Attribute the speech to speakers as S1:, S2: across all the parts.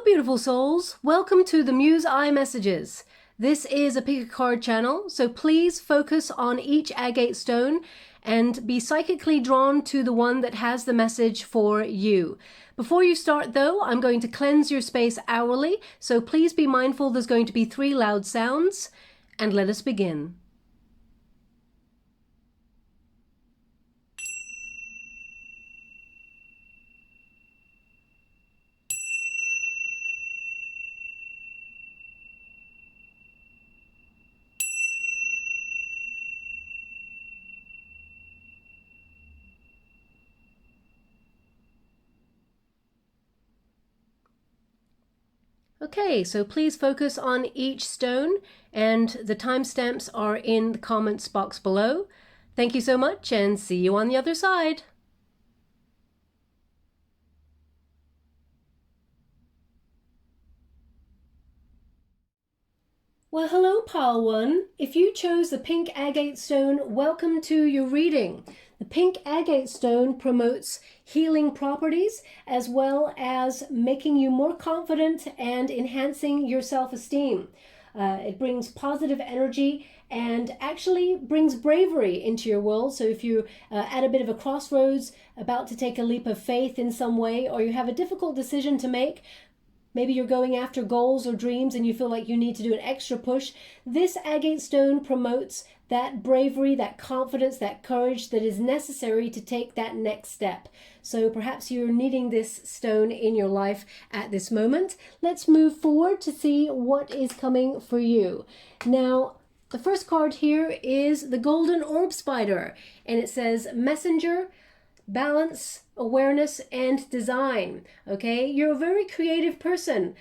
S1: beautiful souls. Welcome to the Muse iMessages. This is a pick a card channel, so please focus on each agate stone and be psychically drawn to the one that has the message for you. Before you start though, I'm going to cleanse your space hourly, so please be mindful there's going to be 3 loud sounds, and let us begin. Okay, so please focus on each stone, and the timestamps are in the comments box below. Thank you so much, and see you on the other side. Well, hello, Pile 1. If you chose the pink agate stone, welcome to your reading. The pink agate stone promotes healing properties as well as making you more confident and enhancing your self-esteem. It brings positive energy and actually brings bravery into your world. So if you're at a bit of a crossroads, about to take a leap of faith in some way, or you have a difficult decision to make, maybe you're going after goals or dreams and you feel like you need to do an extra push, this agate stone promotes that bravery, that confidence, that courage that is necessary to take that next step. So perhaps you're needing this stone in your life at this moment. Let's move forward to see what is coming for you. Now, the first card here is the Golden Orb Spider, and it says Messenger, Balance, Awareness, and Design. Okay, you're a very creative person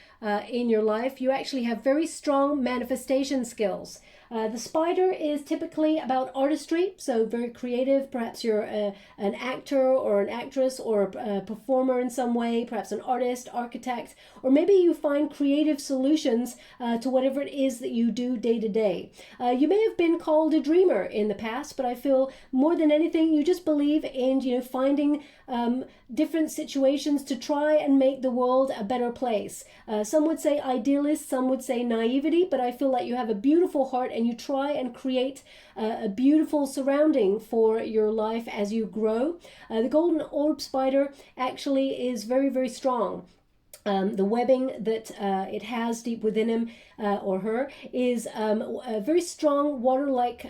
S1: in your life. You actually have very strong manifestation skills. The spider is typically about artistry, so very creative. Perhaps you're an actor or an actress or a performer in some way, perhaps an artist, architect, or maybe you find creative solutions to whatever it is that you do day to day. You may have been called a dreamer in the past, but I feel more than anything, you just believe in, finding different situations to try and make the world a better place. Some would say idealist, some would say naivety, but I feel like you have a beautiful heart and you try and create a beautiful surrounding for your life as you grow. The Golden Orb Spider actually is very, very strong. The webbing that it has deep within him or her is a very strong water-like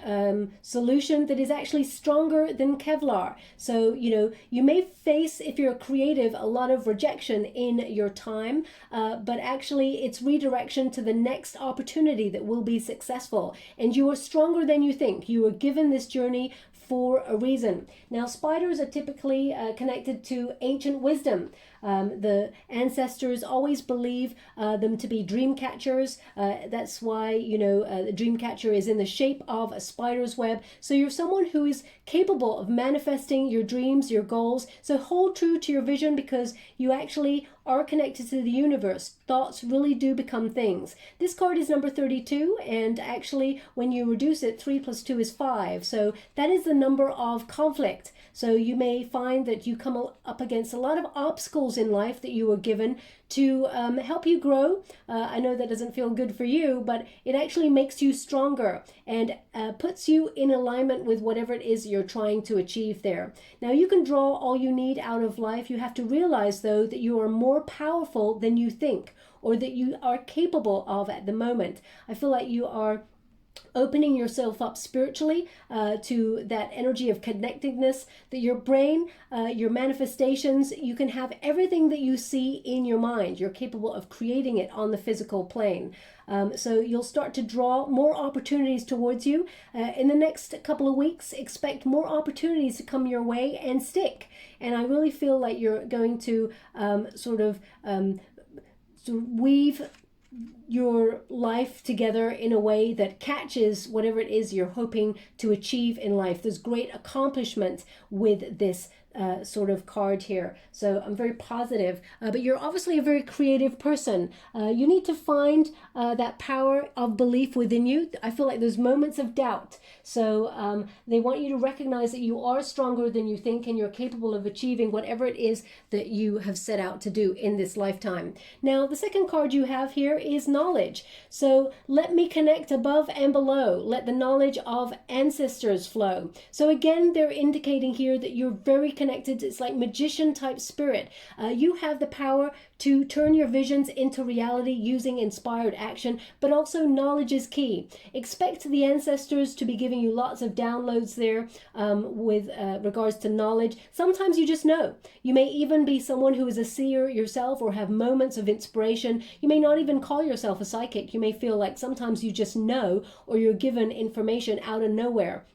S1: solution that is actually stronger than Kevlar. So, you may face, if you're creative, a lot of rejection in your time, but actually it's redirection to the next opportunity that will be successful. And you are stronger than you think. You are given this journey for a reason. Now, spiders are typically connected to ancient wisdom. The ancestors always believe them to be dream catchers. That's why, the dream catcher is in the shape of a spider's web. So you're someone who is capable of manifesting your dreams, your goals. So hold true to your vision because you actually are connected to the universe. Thoughts really do become things. This card is number 32, and actually when you reduce it, 3 plus 2 is 5. So that is the number of conflict. So you may find that you come up against a lot of obstacles in life that you were given to help you grow. I know that doesn't feel good for you, but it actually makes you stronger and puts you in alignment with whatever it is you're trying to achieve there. Now, you can draw all you need out of life. You have to realize, though, that you are more powerful than you think or that you are capable of at the moment. I feel like you are opening yourself up spiritually to that energy of connectedness, that your brain, your manifestations, you can have everything that you see in your mind. You're capable of creating it on the physical plane. So you'll start to draw more opportunities towards you. In the next couple of weeks, expect more opportunities to come your way and stick. And I really feel like you're going to sort of weave your life together in a way that catches whatever it is you're hoping to achieve in life. There's great accomplishment with this sort of card here. So I'm very positive, but you're obviously a very creative person. You need to find that power of belief within you. I feel like there's moments of doubt. So they want you to recognize that you are stronger than you think and you're capable of achieving whatever it is that you have set out to do in this lifetime. Now, the second card you have here is knowledge. So let me connect above and below. Let the knowledge of ancestors flow. So again, they're indicating here that you're very connected. It's like magician type spirit. You have the power to turn your visions into reality using inspired action, but also knowledge is key. Expect the ancestors to be giving you lots of downloads there with regards to knowledge. Sometimes you just know. You may even be someone who is a seer yourself or have moments of inspiration. You may not even call yourself a psychic. You may feel like sometimes you just know or you're given information out of nowhere.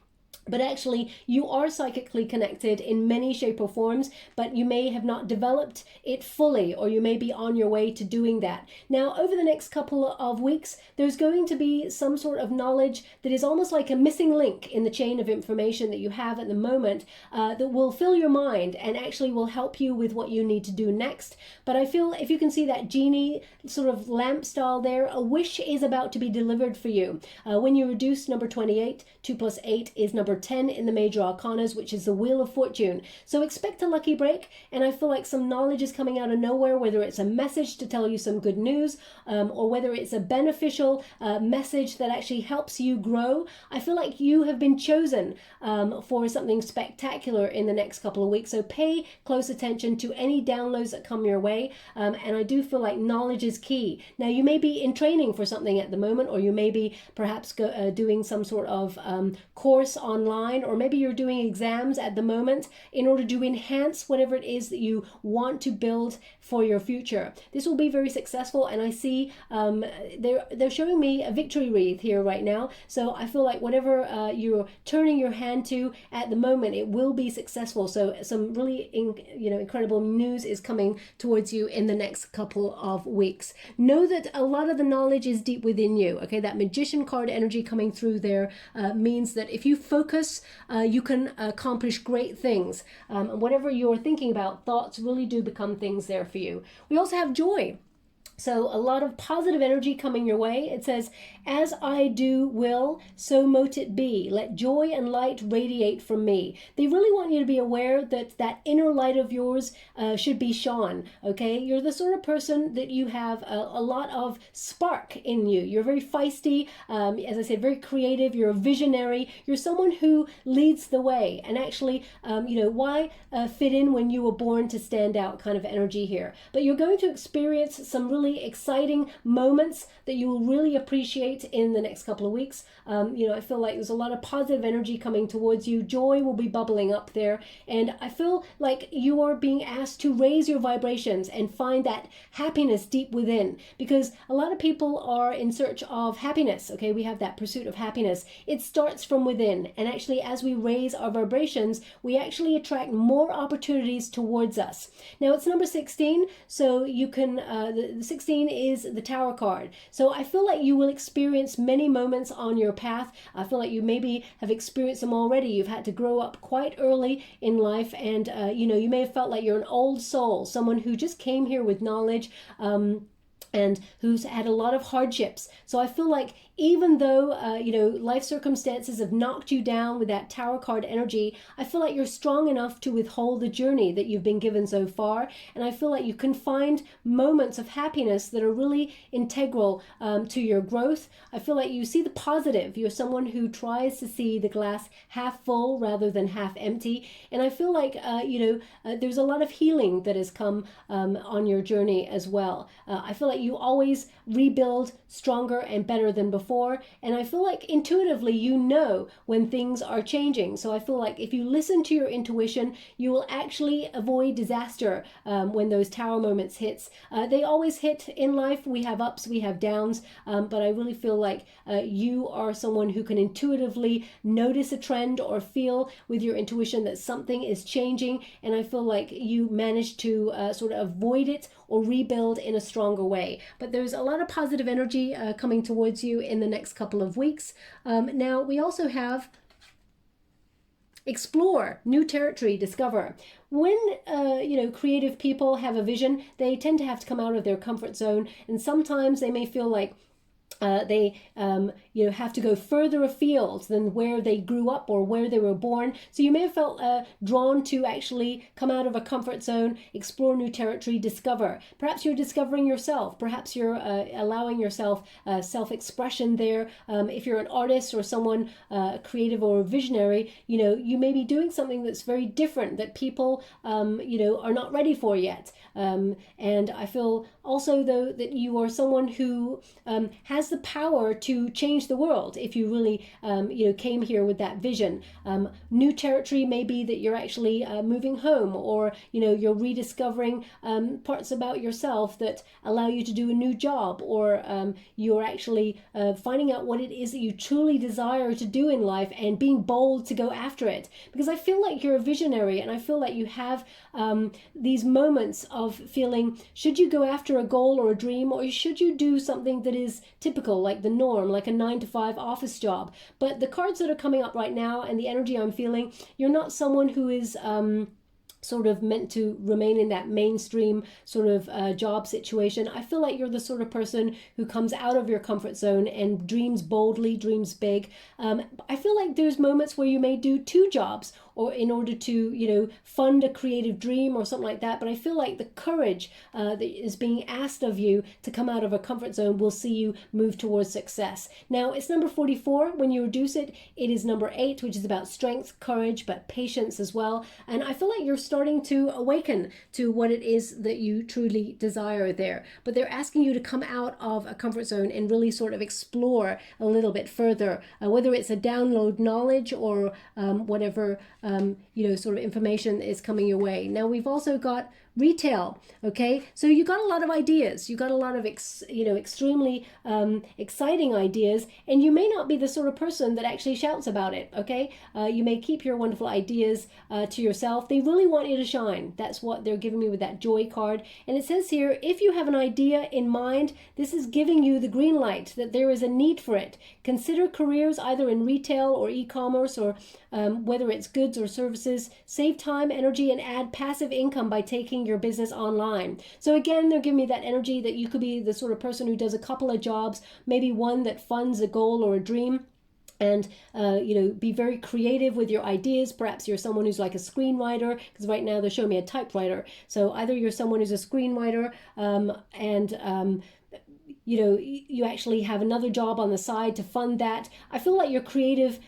S1: But actually, you are psychically connected in many shape or forms, but you may have not developed it fully, or you may be on your way to doing that. Now, over the next couple of weeks, there's going to be some sort of knowledge that is almost like a missing link in the chain of information that you have at the moment that will fill your mind and actually will help you with what you need to do next. But I feel if you can see that genie sort of lamp style there, a wish is about to be delivered for you. When you reduce number 28, 2 plus 8 is number 10 in the major arcanas, which is the Wheel of Fortune. So expect a lucky break, and I feel like some knowledge is coming out of nowhere, whether it's a message to tell you some good news or whether it's a beneficial message that actually helps you grow. I feel like you have been chosen for something spectacular in the next couple of weeks, so pay close attention to any downloads that come your way, and I do feel like knowledge is key. Now, you may be in training for something at the moment, or you may be perhaps doing some sort of course online, or maybe you're doing exams at the moment in order to enhance whatever it is that you want to build for your future. This will be very successful, and I see they're showing me a victory wreath here right now. So I feel like whatever you're turning your hand to at the moment, it will be successful. So some really incredible news is coming towards you in the next couple of weeks. Know that a lot of the knowledge is deep within you. Okay, that magician card energy coming through there means that if you focus, you can accomplish great things. Whatever you're thinking about, thoughts really do become things there for you. We also have joy. So a lot of positive energy coming your way. It says, as I do will, so mote it be. Let joy and light radiate from me. They really want you to be aware that that inner light of yours should be shone, okay? You're the sort of person that you have a lot of spark in you. You're very feisty, as I said, very creative. You're a visionary. You're someone who leads the way. And actually, why fit in when you were born to stand out kind of energy here? But you're going to experience some really exciting moments that you will really appreciate in the next couple of weeks. I feel like there's a lot of positive energy coming towards you. Joy will be bubbling up there, and I feel like you are being asked to raise your vibrations and find that happiness deep within, because a lot of people are in search of happiness. Okay, we have that pursuit of happiness. It starts from within, and actually as we raise our vibrations, we actually attract more opportunities towards us. Now it's number 16, so you can the 16 is the Tower card. So I feel like you will experience many moments on your path. I feel like you maybe have experienced them already. You've had to grow up quite early in life, and you may have felt like you're an old soul, someone who just came here with knowledge and who's had a lot of hardships. So I feel like even though, life circumstances have knocked you down with that Tower card energy, I feel like you're strong enough to withhold the journey that you've been given so far. And I feel like you can find moments of happiness that are really integral to your growth. I feel like you see the positive. You're someone who tries to see the glass half full rather than half empty. And I feel like, there's a lot of healing that has come on your journey as well. I feel like you always rebuild stronger and better than before, and I feel like intuitively you know when things are changing. So I feel like if you listen to your intuition, you will actually avoid disaster when those Tower moments hits. They always hit in life. We have ups, we have downs, but I really feel like you are someone who can intuitively notice a trend or feel with your intuition that something is changing, and I feel like you manage to sort of avoid it or rebuild in a stronger way. But there's a lot of positive energy coming towards you in the next couple of weeks. Now, we also have explore, new territory, discover. When creative people have a vision, they tend to have to come out of their comfort zone, and sometimes they may feel like they have to go further afield than where they grew up or where they were born. So you may have felt drawn to actually come out of a comfort zone, explore new territory, discover. Perhaps you're discovering yourself. Perhaps you're allowing yourself self-expression there. If you're an artist or someone creative or visionary, you may be doing something that's very different that people are not ready for yet. And I feel also, though, that you are someone who has the power to change the world if you really came here with that vision. New territory may be that you're actually moving home, or you're rediscovering parts about yourself that allow you to do a new job, or you're actually finding out what it is that you truly desire to do in life and being bold to go after it. Because I feel like you're a visionary, and I feel like you have these moments of feeling, should you go after a goal or a dream, or should you do something that is typical, like the norm, like a 9-to-5 office job? But the cards that are coming up right now and the energy I'm feeling, you're not someone who is sort of meant to remain in that mainstream sort of job situation. I feel like you're the sort of person who comes out of your comfort zone and dreams boldly, dreams big. I feel like there's moments where you may do 2 jobs, or in order to, fund a creative dream or something like that. But I feel like the courage that is being asked of you to come out of a comfort zone will see you move towards success. Now, it's number 44. When you reduce it, it is number 8, which is about strength, courage, but patience as well. And I feel like you're starting to awaken to what it is that you truly desire there. But they're asking you to come out of a comfort zone and really sort of explore a little bit further, whether it's a download knowledge or whatever sort of information is coming your way. Now, we've also got retail. Okay, so you got a lot of ideas, you got a lot of extremely exciting ideas, and you may not be the sort of person that actually shouts about it. Okay, you may keep your wonderful ideas to yourself. They really want you to shine. That's what they're giving me with that joy card. And it says here, if you have an idea in mind, this is giving you the green light that there is a need for it. Consider careers either in retail or e-commerce, or whether it's goods or services. Save time, energy, and add passive income by taking your business online. So again, they're giving me that energy that you could be the sort of person who does a couple of jobs, maybe one that funds a goal or a dream, and be very creative with your ideas. Perhaps you're someone who's like a screenwriter, because right now they're showing me a typewriter. So either you're someone who's a screenwriter you actually have another job on the side to fund that. I feel like your creative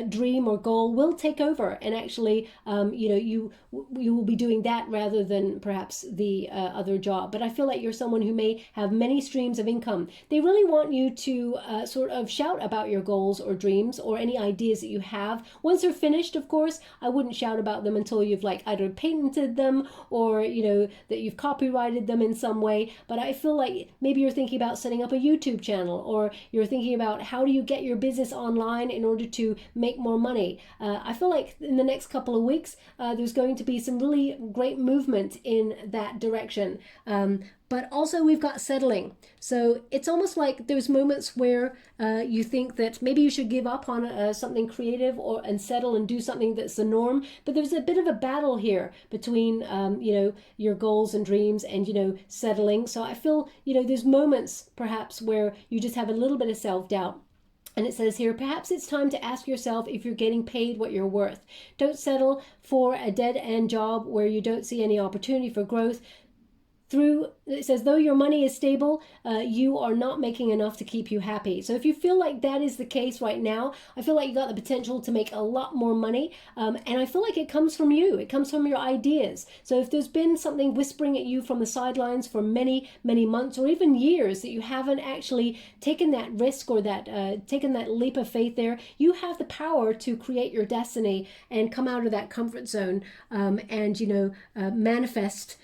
S1: dream or goal will take over, and actually you will be doing that rather than perhaps the other job. But I feel like you're someone who may have many streams of income. They really want you to sort of shout about your goals or dreams or any ideas that you have. Once they're finished, of course, I wouldn't shout about them until you've like either patented them or that you've copyrighted them in some way. But I feel like maybe you're thinking about setting up a YouTube channel, or you're thinking about how do you get your business online in order to make more money. I feel like in the next couple of weeks there's going to be some really great movement in that direction. But also we've got settling. So it's almost like there's moments where you think that maybe you should give up on something creative and settle and do something that's the norm. But there's a bit of a battle here between your goals and dreams and settling. So I feel there's moments perhaps where you just have a little bit of self-doubt. And it says here, perhaps it's time to ask yourself if you're getting paid what you're worth. Don't settle for a dead-end job where you don't see any opportunity for growth. It says, though your money is stable, you are not making enough to keep you happy. So if you feel like that is the case right now, I feel like you got the potential to make a lot more money. And I feel like it comes from you. It comes from your ideas. So if there's been something whispering at you from the sidelines for many, many months or even years that you haven't actually taken that risk or taken that leap of faith there, you have the power to create your destiny and come out of that comfort zone and manifest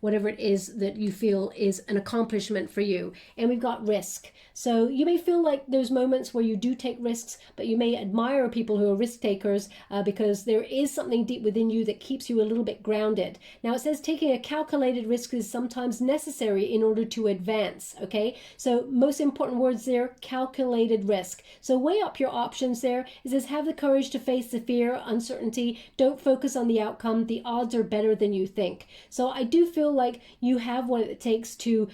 S1: whatever it is that you feel is an accomplishment for you. And we've got risk. So you may feel like there's moments where you do take risks, but you may admire people who are risk takers because there is something deep within you that keeps you a little bit grounded. Now it says taking a calculated risk is sometimes necessary in order to advance, okay? So most important words there, calculated risk. So weigh up your options there. It says have the courage to face the fear, uncertainty. Don't focus on the outcome. The odds are better than you think. So I do feel like you have what it takes to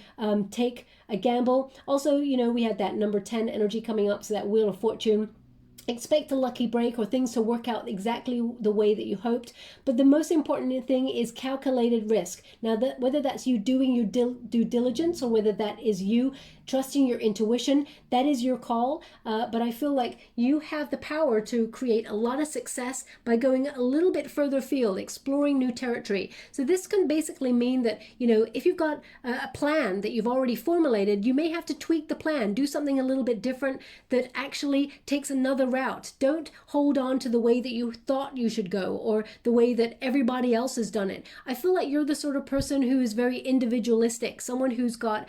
S1: take a gamble. Also, you know, we had that number 10 energy coming up, so that Wheel of Fortune. Expect a lucky break or things to work out exactly the way that you hoped. But the most important thing is calculated risk. Now, whether that's you doing your due diligence or whether that is you trusting your intuition, that is your call. But I feel like you have the power to create a lot of success by going a little bit further afield, exploring new territory. So this can basically mean that, you know, if you've got a plan that you've already formulated, you may have to tweak the plan, do something a little bit different that actually takes another route. Don't hold on to the way that you thought you should go or the way that everybody else has done it. I feel like you're the sort of person who is very individualistic, someone who's got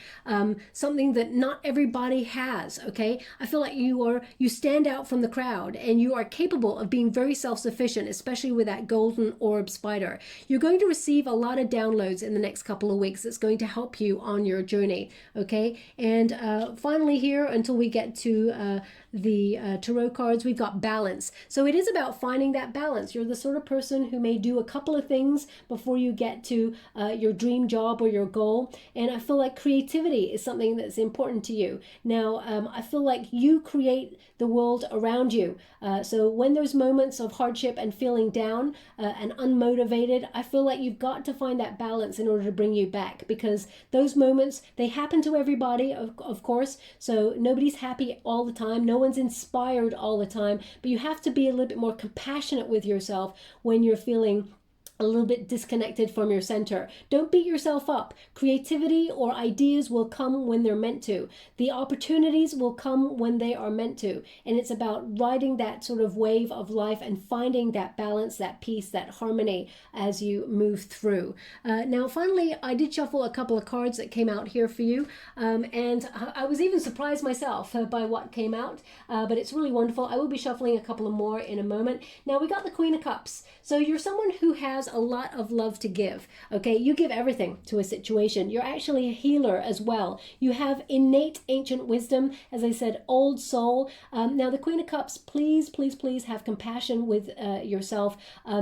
S1: something that not everybody has, okay? I feel like you stand out from the crowd and you are capable of being very self-sufficient, especially with that golden orb spider. You're going to receive a lot of downloads in the next couple of weeks that's going to help you on your journey, okay? And finally here, until we get to the tarot cards, we've got balance. So it is about finding that balance. You're the sort of person who may do a couple of things before you get to your dream job or your goal. And I feel like creativity is something that's important to you. Now, I feel like you create the world around you. So when there's moments of hardship and feeling down and unmotivated, I feel like you've got to find that balance in order to bring you back, because those moments, they happen to everybody, of course. So nobody's happy all the time. No one's inspired all the time, but you have to be a little bit more compassionate with yourself when you're feeling a little bit disconnected from your center. Don't beat yourself up. Creativity or ideas will come when they're meant to. The opportunities will come when they are meant to. And it's about riding that sort of wave of life and finding that balance, that peace, that harmony as you move through. Now, finally, I did shuffle a couple of cards that came out here for you. And I was even surprised myself by what came out, but it's really wonderful. I will be shuffling a couple of more in a moment. Now, we got the Queen of Cups. So you're someone who has a lot of love to give, okay? You give everything to a situation. You're actually a healer as well. You have innate ancient wisdom, as I said, old soul. Now, the Queen of Cups, please, please, please have compassion with yourself,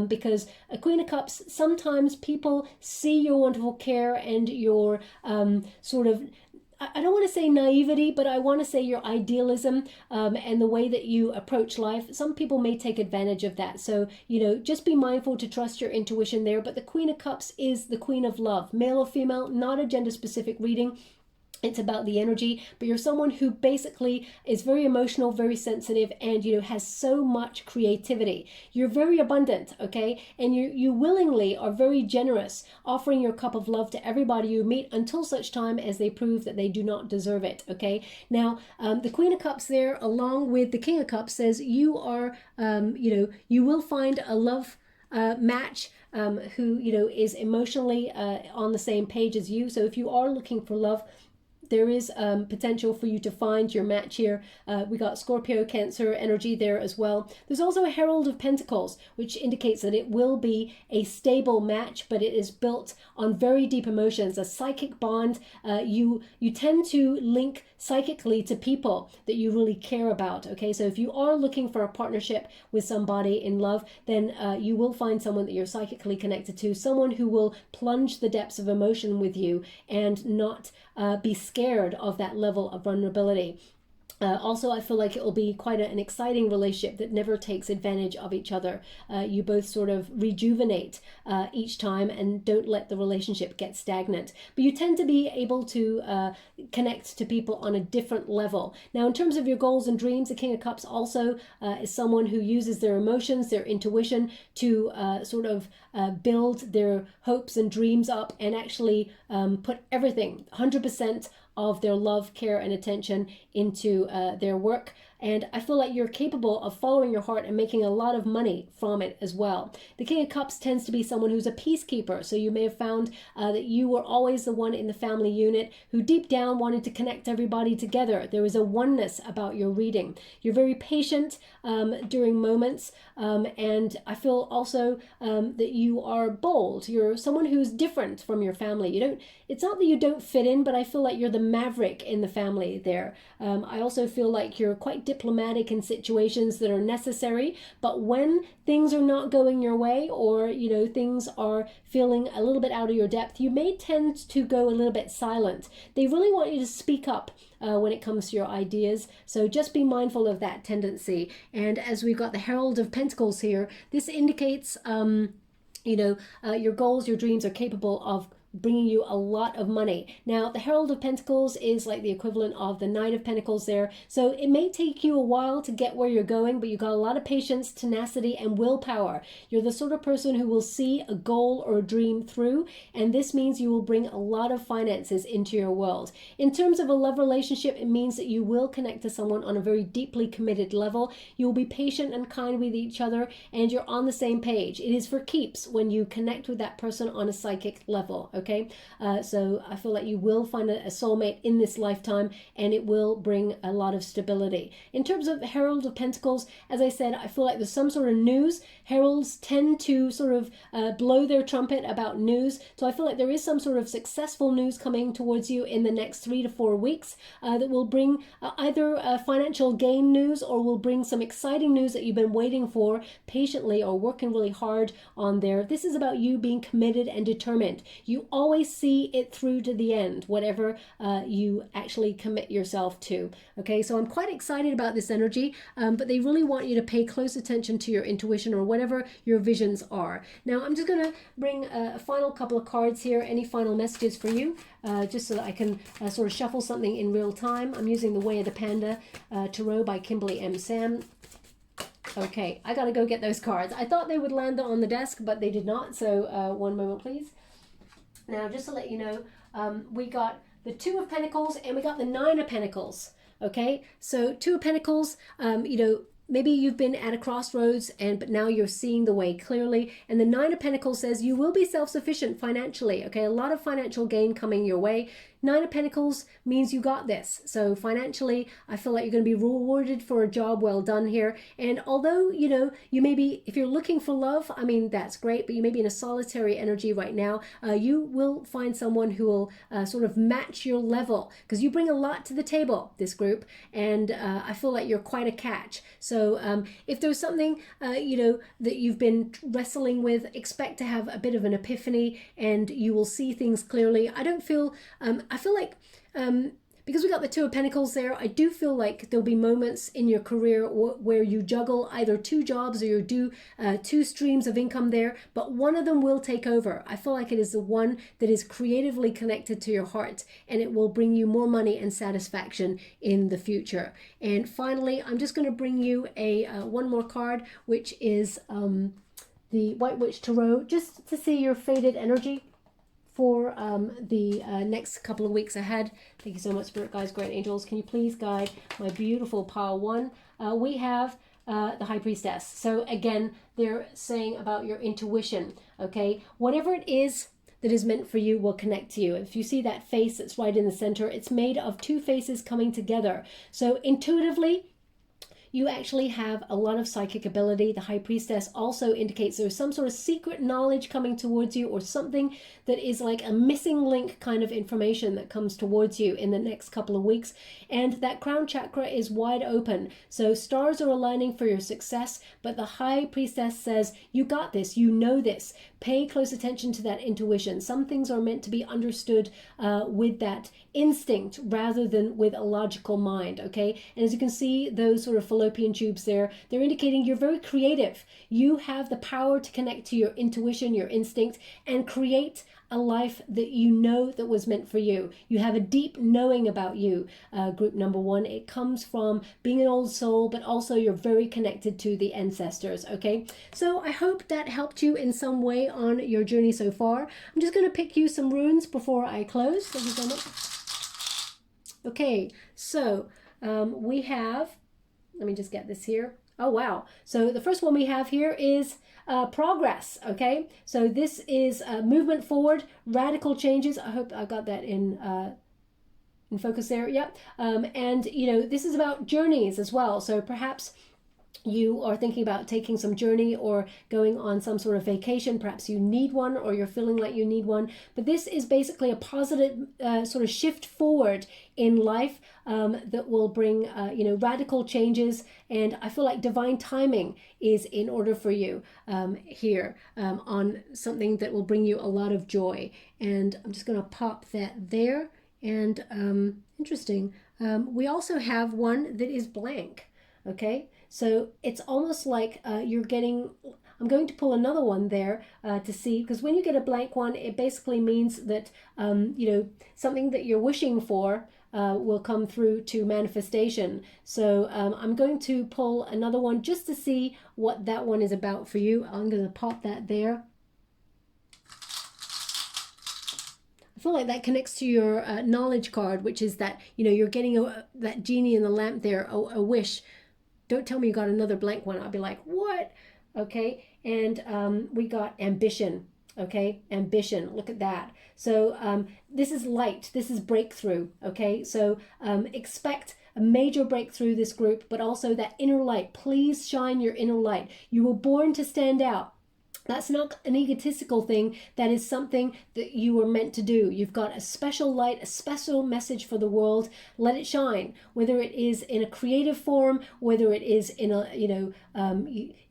S1: because a Queen of Cups, sometimes people see your wonderful care and your sort of, I don't want to say naivety, but I want to say your idealism and the way that you approach life. Some people may take advantage of that. So, you know, just be mindful to trust your intuition there. But the Queen of Cups is the Queen of Love, male or female, not a gender-specific reading. It's about the energy, but you're someone who basically is very emotional, very sensitive, and, you know, has so much creativity. You're very abundant, okay? And you willingly are very generous, offering your cup of love to everybody you meet until such time as they prove that they do not deserve it, okay? Now, the Queen of Cups there, along with the King of Cups, says you are, you know, you will find a love match who, you know, is emotionally on the same page as you. So if you are looking for love, there is potential for you to find your match here. We got Scorpio, Cancer energy there as well. There's also a Herald of Pentacles, which indicates that it will be a stable match, but it is built on very deep emotions, a psychic bond. You tend to link psychically to people that you really care about, okay? So if you are looking for a partnership with somebody in love, then you will find someone that you're psychically connected to, someone who will plunge the depths of emotion with you and not be scared of that level of vulnerability. Also, I feel like it will be quite an exciting relationship that never takes advantage of each other. You both sort of rejuvenate each time and don't let the relationship get stagnant. But you tend to be able to connect to people on a different level. Now, in terms of your goals and dreams, the King of Cups also is someone who uses their emotions, their intuition to sort of build their hopes and dreams up and actually put everything, 100% of their love, care, and attention into their work. and I feel like you're capable of following your heart and making a lot of money from it as well. The King of Cups tends to be someone who's a peacekeeper, so you may have found that you were always the one in the family unit who deep down wanted to connect everybody together. There was a oneness about your reading. You're very patient during moments, and I feel also that you are bold. You're someone who's different from your family. It's not that you don't fit in, but I feel like you're the maverick in the family there. I also feel like you're quite diplomatic in situations that are necessary, but when things are not going your way, or things are feeling a little bit out of your depth, you may tend to go a little bit silent. They really want you to speak up when it comes to your ideas, so just be mindful of that tendency. And as we've got the Herald of Pentacles here, this indicates your goals, your dreams are capable of bringing you a lot of money. Now, the Herald of Pentacles is like the equivalent of the Knight of Pentacles there. So it may take you a while to get where you're going, but you've got a lot of patience, tenacity, and willpower. You're the sort of person who will see a goal or a dream through, and this means you will bring a lot of finances into your world. In terms of a love relationship, it means that you will connect to someone on a very deeply committed level. You will be patient and kind with each other, and you're on the same page. It is for keeps when you connect with that person on a psychic level. Okay, so I feel like you will find a soulmate in this lifetime, and it will bring a lot of stability. In terms of Herald of Pentacles, as I said, I feel like there's some sort of news. Heralds tend to sort of blow their trumpet about news, so I feel like there is some sort of successful news coming towards you in the next 3 to 4 weeks that will bring either financial gain news, or will bring some exciting news that you've been waiting for patiently or working really hard on there. This is about you being committed and determined. You always see it through to the end, whatever you actually commit yourself to. Okay, so I'm quite excited about this energy, but they really want you to pay close attention to your intuition or whatever your visions are. Now, I'm just going to bring a final couple of cards here, any final messages for you, just so that I can sort of shuffle something in real time. I'm using the Way of the Panda Tarot by Kimberly M. Sam. Okay, I got to go get those cards. I thought they would land on the desk, but they did not, so one moment, please. Now, just to let you know, we got the Two of Pentacles and we got the Nine of Pentacles. Okay, so Two of Pentacles, maybe you've been at a crossroads, but now you're seeing the way clearly. And the Nine of Pentacles says you will be self-sufficient financially. Okay, a lot of financial gain coming your way. Nine of Pentacles means you got this. So financially, I feel like you're going to be rewarded for a job well done here. And although, you may be, if you're looking for love, I mean, that's great, but you may be in a solitary energy right now. You will find someone who will sort of match your level, because you bring a lot to the table, this group, and I feel like you're quite a catch. So if there's something, that you've been wrestling with, expect to have a bit of an epiphany and you will see things clearly. I feel like, because we got the Two of Pentacles there, I do feel like there'll be moments in your career where you juggle either 2 jobs, or you do 2 streams of income there, but one of them will take over. I feel like it is the one that is creatively connected to your heart, and it will bring you more money and satisfaction in the future. And finally, I'm just going to bring you one more card, which is the White Witch Tarot, just to see your faded energy for the next couple of weeks ahead. Thank you so much, Spirit Guides, Great Angels. Can you please guide my beautiful pile 1? We have the High Priestess. So again, they're saying about your intuition, okay? Whatever it is that is meant for you will connect to you. If you see that face that's right in the center, it's made of 2 faces coming together. So intuitively, you actually have a lot of psychic ability. The High Priestess also indicates there's some sort of secret knowledge coming towards you, or something that is like a missing link kind of information that comes towards you in the next couple of weeks. And that crown chakra is wide open. So stars are aligning for your success, but the High Priestess says, you got this, you know this. Pay close attention to that intuition. Some things are meant to be understood with that instinct rather than with a logical mind, okay? And as you can see, those sort of fallopian tubes there, they're indicating you're very creative. You have the power to connect to your intuition, your instinct, and create a life that you know that was meant for you. You have a deep knowing about you, group number 1. It comes from being an old soul, but also you're very connected to the ancestors, okay? So I hope that helped you in some way on your journey so far. I'm just going to pick you some runes before I close. Thank you so much. Okay, so we have let me just get this here. Oh, wow. So the first one we have here is progress, okay? So this is movement forward, radical changes. I hope I got that in focus there. Yep. And, you know, this is about journeys as well. So perhaps you are thinking about taking some journey or going on some sort of vacation. Perhaps you need one, or you're feeling like you need one. But this is basically a positive sort of shift forward in life that will bring, you know, radical changes. And I feel like divine timing is in order for you here on something that will bring you a lot of joy. And I'm just going to pop that there. And interesting. We also have one that is blank. Okay, so it's almost like you're getting, I'm going to pull another one there to see, because when you get a blank one, it basically means that, you know, something that you're wishing for will come through to manifestation. So I'm going to pull another one just to see what that one is about for you. I'm going to pop that there. I feel like that connects to your knowledge card, which is that, you know, you're getting that genie in the lamp there, a wish. Don't tell me you got another blank one. I'll be like, what? Okay. And we got ambition. Okay. Ambition. Look at that. So this is light. This is breakthrough. Okay. So expect a major breakthrough, this group, but also that inner light. Please shine your inner light. You were born to stand out. That's not an egotistical thing. That is something that you were meant to do. You've got a special light, a special message for the world. Let it shine, whether it is in a creative form, whether it is in a, you know,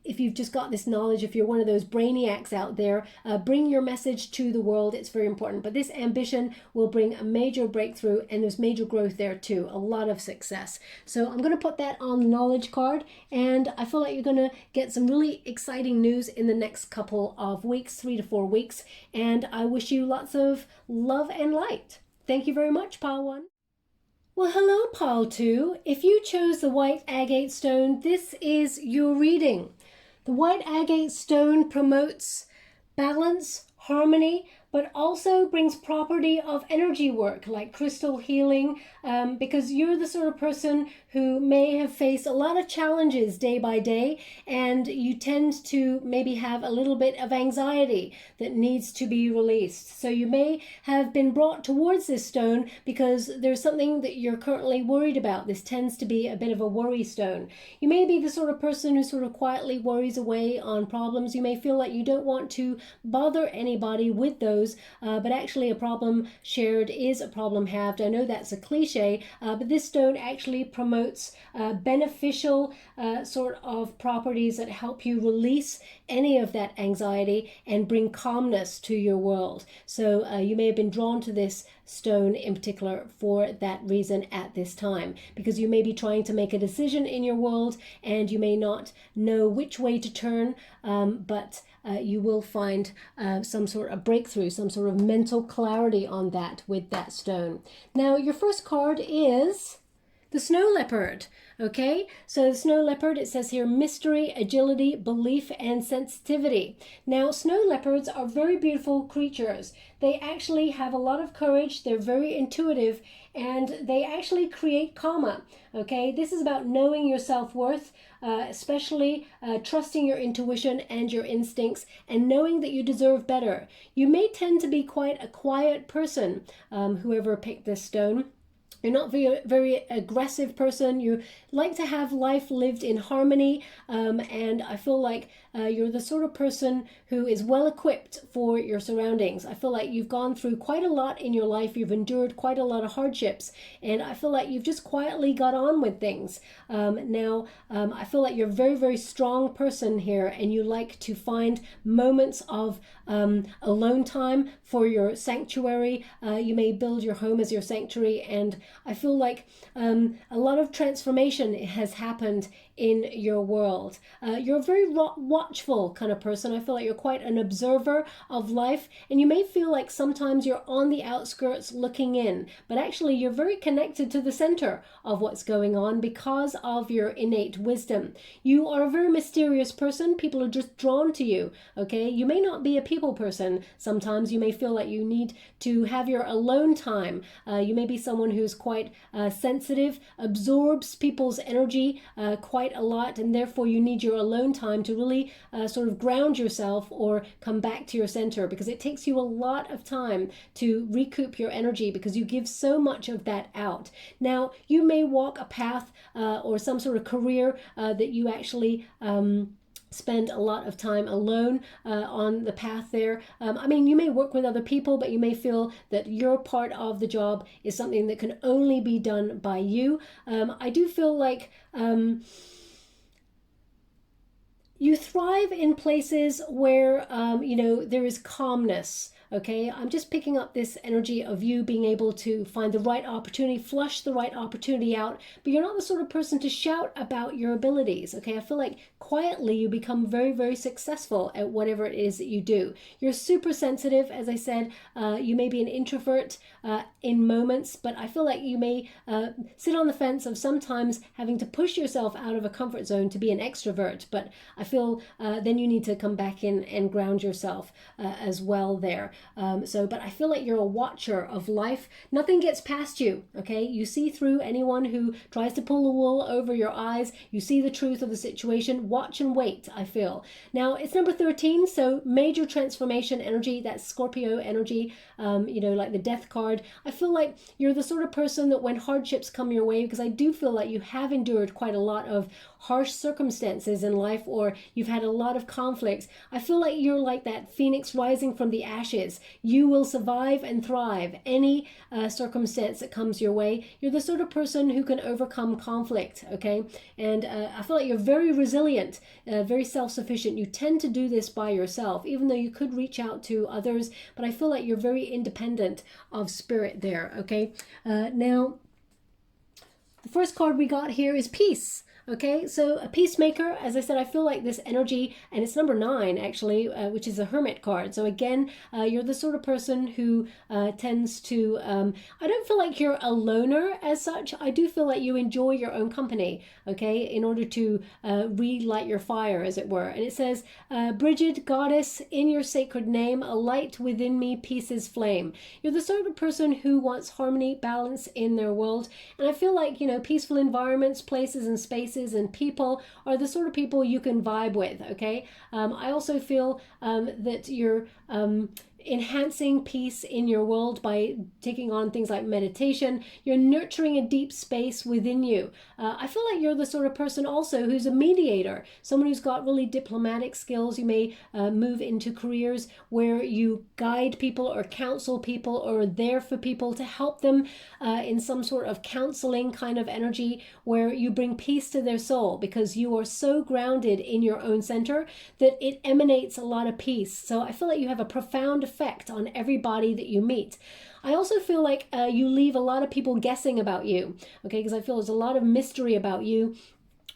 S1: if you've just got this knowledge, if you're one of those brainiacs out there, bring your message to the world. It's very important. But this ambition will bring a major breakthrough, and there's major growth there too, a lot of success. So I'm going to put that on the knowledge card, and I feel like you're going to get some really exciting news in the next couple of weeks, 3 to 4 weeks, and I wish you lots of love and light. Thank you very much, Pile 1. Well, hello, Pile 2. If you chose the white agate stone, this is your reading. The white agate stone promotes balance, harmony, but also brings property of energy work like crystal healing, because you're the sort of person who may have faced a lot of challenges day by day, and you tend to maybe have a little bit of anxiety that needs to be released. So you may have been brought towards this stone because there's something that you're currently worried about. This tends to be a bit of a worry stone. You may be the sort of person who sort of quietly worries away on problems. You may feel like you don't want to bother anybody with those, but actually a problem shared is a problem halved. I know that's a cliche, but this stone actually promotes beneficial sort of properties that help you release any of that anxiety and bring calmness to your world. So you may have been drawn to this stone in particular for that reason at this time, because you may be trying to make a decision in your world and you may not know which way to turn, but you will find some sort of breakthrough, some sort of mental clarity on that with that stone. Now, your first card is the snow leopard. Okay, so the snow leopard, it says here, mystery, agility, belief, and sensitivity. Now, snow leopards are very beautiful creatures. They actually have a lot of courage. They're very intuitive, and they actually create karma. Okay, this is about knowing your self-worth, especially trusting your intuition and your instincts, and knowing that you deserve better. You may tend to be quite a quiet person, whoever picked this stone. You're not very aggressive person. You like to have life lived in harmony, and I feel like you're the sort of person who is well equipped for your surroundings. I feel like you've gone through quite a lot in your life. You've endured quite a lot of hardships, and I feel like you've just quietly got on with things. Now, I feel like you're a very, very strong person here, and you like to find moments of alone time for your sanctuary. You may build your home as your sanctuary, and I feel like a lot of transformation has happened in your world. You're a very watchful kind of person. I feel like you're quite an observer of life, and you may feel like sometimes you're on the outskirts looking in, but actually you're very connected to the center of what's going on because of your innate wisdom. You are a very mysterious person. People are just drawn to you, okay? You may not be a people person. Sometimes you may feel like you need to have your alone time. You may be someone who's quite sensitive, absorbs people's energy quite a lot, and therefore you need your alone time to really sort of ground yourself or come back to your center, because it takes you a lot of time to recoup your energy because you give so much of that out. Now, you may walk a path or some sort of career that you actually spend a lot of time alone on the path there. I mean, you may work with other people, but you may feel that your part of the job is something that can only be done by you. I do feel like you thrive in places where, you know, there is calmness. Okay, I'm just picking up this energy of you being able to find the right opportunity, flush the right opportunity out, but you're not the sort of person to shout about your abilities. Okay, I feel like quietly you become very, very successful at whatever it is that you do. You're super sensitive, as I said. You may be an introvert in moments, but I feel like you may sit on the fence of sometimes having to push yourself out of a comfort zone to be an extrovert, but I feel then you need to come back in and ground yourself as well there. But I feel like you're a watcher of life. Nothing gets past you, okay? You see through anyone who tries to pull the wool over your eyes. You see the truth of the situation. Watch and wait, I feel. Now, it's number 13, so major transformation energy, that's Scorpio energy, you know, like the death card. I feel like you're the sort of person that when hardships come your way, because I do feel like you have endured quite a lot of harsh circumstances in life, or you've had a lot of conflicts. I feel like you're like that phoenix rising from the ashes. You will survive and thrive any circumstance that comes your way. You're the sort of person who can overcome conflict, okay? And I feel like you're very resilient, very self-sufficient. You tend to do this by yourself, even though you could reach out to others, but I feel like you're very independent of spirit there, okay? Now, the first card we got here is peace. Okay, so a peacemaker, as I said, I feel like this energy, and it's number 9 actually, which is a hermit card. So again, you're the sort of person who tends to, I don't feel like you're a loner as such. I do feel like you enjoy your own company, okay, in order to relight your fire, as it were. And it says, Bridget, goddess, in your sacred name, a light within me, peace's flame. You're the sort of person who wants harmony, balance in their world. And I feel like, you know, peaceful environments, places and spaces and people are the sort of people you can vibe with, okay? I also feel that you're enhancing peace in your world by taking on things like meditation. You're nurturing a deep space within you. I feel like you're the sort of person also who's a mediator, someone who's got really diplomatic skills. You may move into careers where you guide people or counsel people or are there for people to help them in some sort of counseling kind of energy where you bring peace to their soul because you are so grounded in your own center that it emanates a lot of peace. So I feel like you have a profound effect on everybody that you meet. I also feel like you leave a lot of people guessing about you, okay, because I feel there's a lot of mystery about you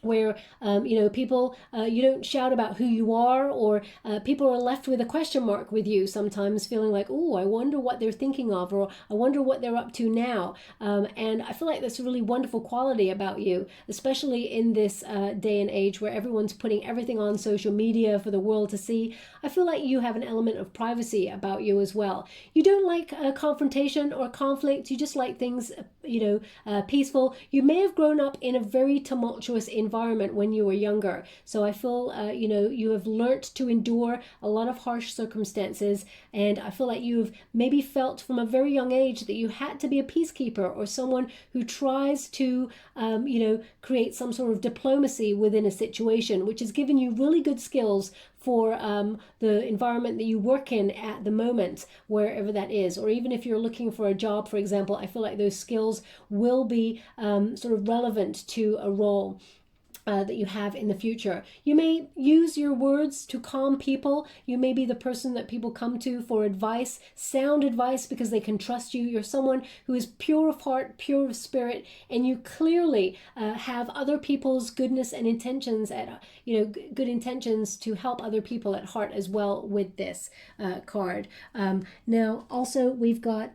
S1: where, you know, people, you don't shout about who you are, or people are left with a question mark with you sometimes, feeling like, oh, I wonder what they're thinking of, or I wonder what they're up to now. And I feel like that's a really wonderful quality about you, especially in this day and age where everyone's putting everything on social media for the world to see. I feel like you have an element of privacy about you as well. You don't like confrontation or conflict. You just like things, you know, peaceful. You may have grown up in a very tumultuous environment when you were younger. So I feel, you know, you have learnt to endure a lot of harsh circumstances. And I feel like you've maybe felt from a very young age that you had to be a peacekeeper or someone who tries to, you know, create some sort of diplomacy within a situation, which has given you really good skills for the environment that you work in at the moment, wherever that is. Or even if you're looking for a job, for example, I feel like those skills will be sort of relevant to a role. that you have in the future. You may use your words to calm people. You may be the person that people come to for advice, sound advice, because they can trust you. You're someone who is pure of heart, pure of spirit, and you clearly have other people's goodness and intentions at, good intentions to help other people at heart as well with this card. Now, also we've got,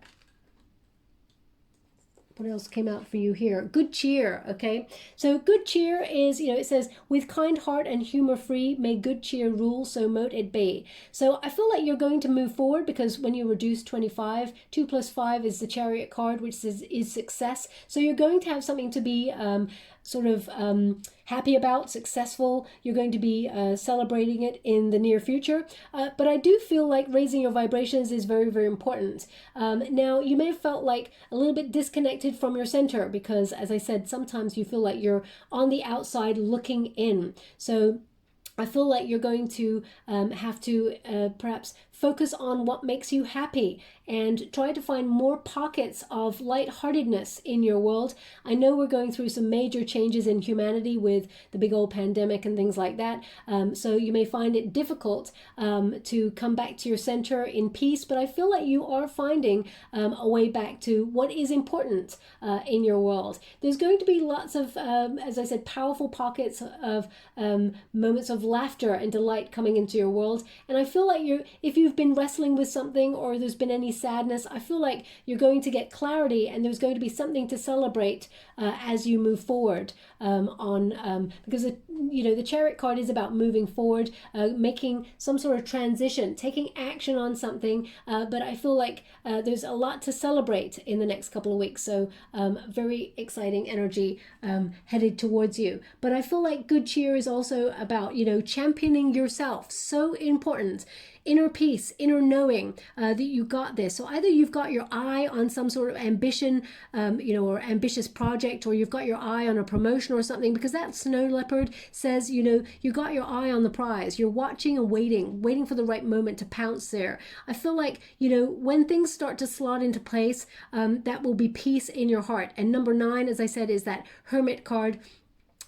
S1: what else came out for you here? Good cheer, okay? So good cheer is, it says, with kind heart and humor free, may good cheer rule, so mote it be. So I feel like you're going to move forward, because when you reduce 25, 2 plus 5 is the Chariot card, which is success. So you're going to have something to be happy about, successful. You're going to be celebrating it in the near future. But I do feel like raising your vibrations is very, very important. Now, you may have felt like a little bit disconnected from your center, because, as I said, sometimes you feel like you're on the outside looking in. So I feel like you're going to have to perhaps focus on what makes you happy and try to find more pockets of lightheartedness in your world. I know we're going through some major changes in humanity with the big old pandemic and things like that. So you may find it difficult to come back to your center in peace, but I feel like you are finding a way back to what is important in your world. There's going to be lots of, as I said, powerful pockets of moments of laughter and delight coming into your world. And I feel like if you've been wrestling with something, or there's been any sadness, I feel like you're going to get clarity, and there's going to be something to celebrate as you move forward because the Chariot card is about moving forward, making some sort of transition, taking action on something, but I feel like there's a lot to celebrate in the next couple of weeks. So very exciting energy headed towards you. But I feel like good cheer is also about championing yourself. So important. Inner peace, inner knowing that you got this. So either you've got your eye on some sort of ambition, or ambitious project, or you've got your eye on a promotion or something, because that snow leopard says, you got your eye on the prize. You're watching and waiting for the right moment to pounce there. I feel like, when things start to slot into place, that will be peace in your heart. And number 9, as I said, is that Hermit card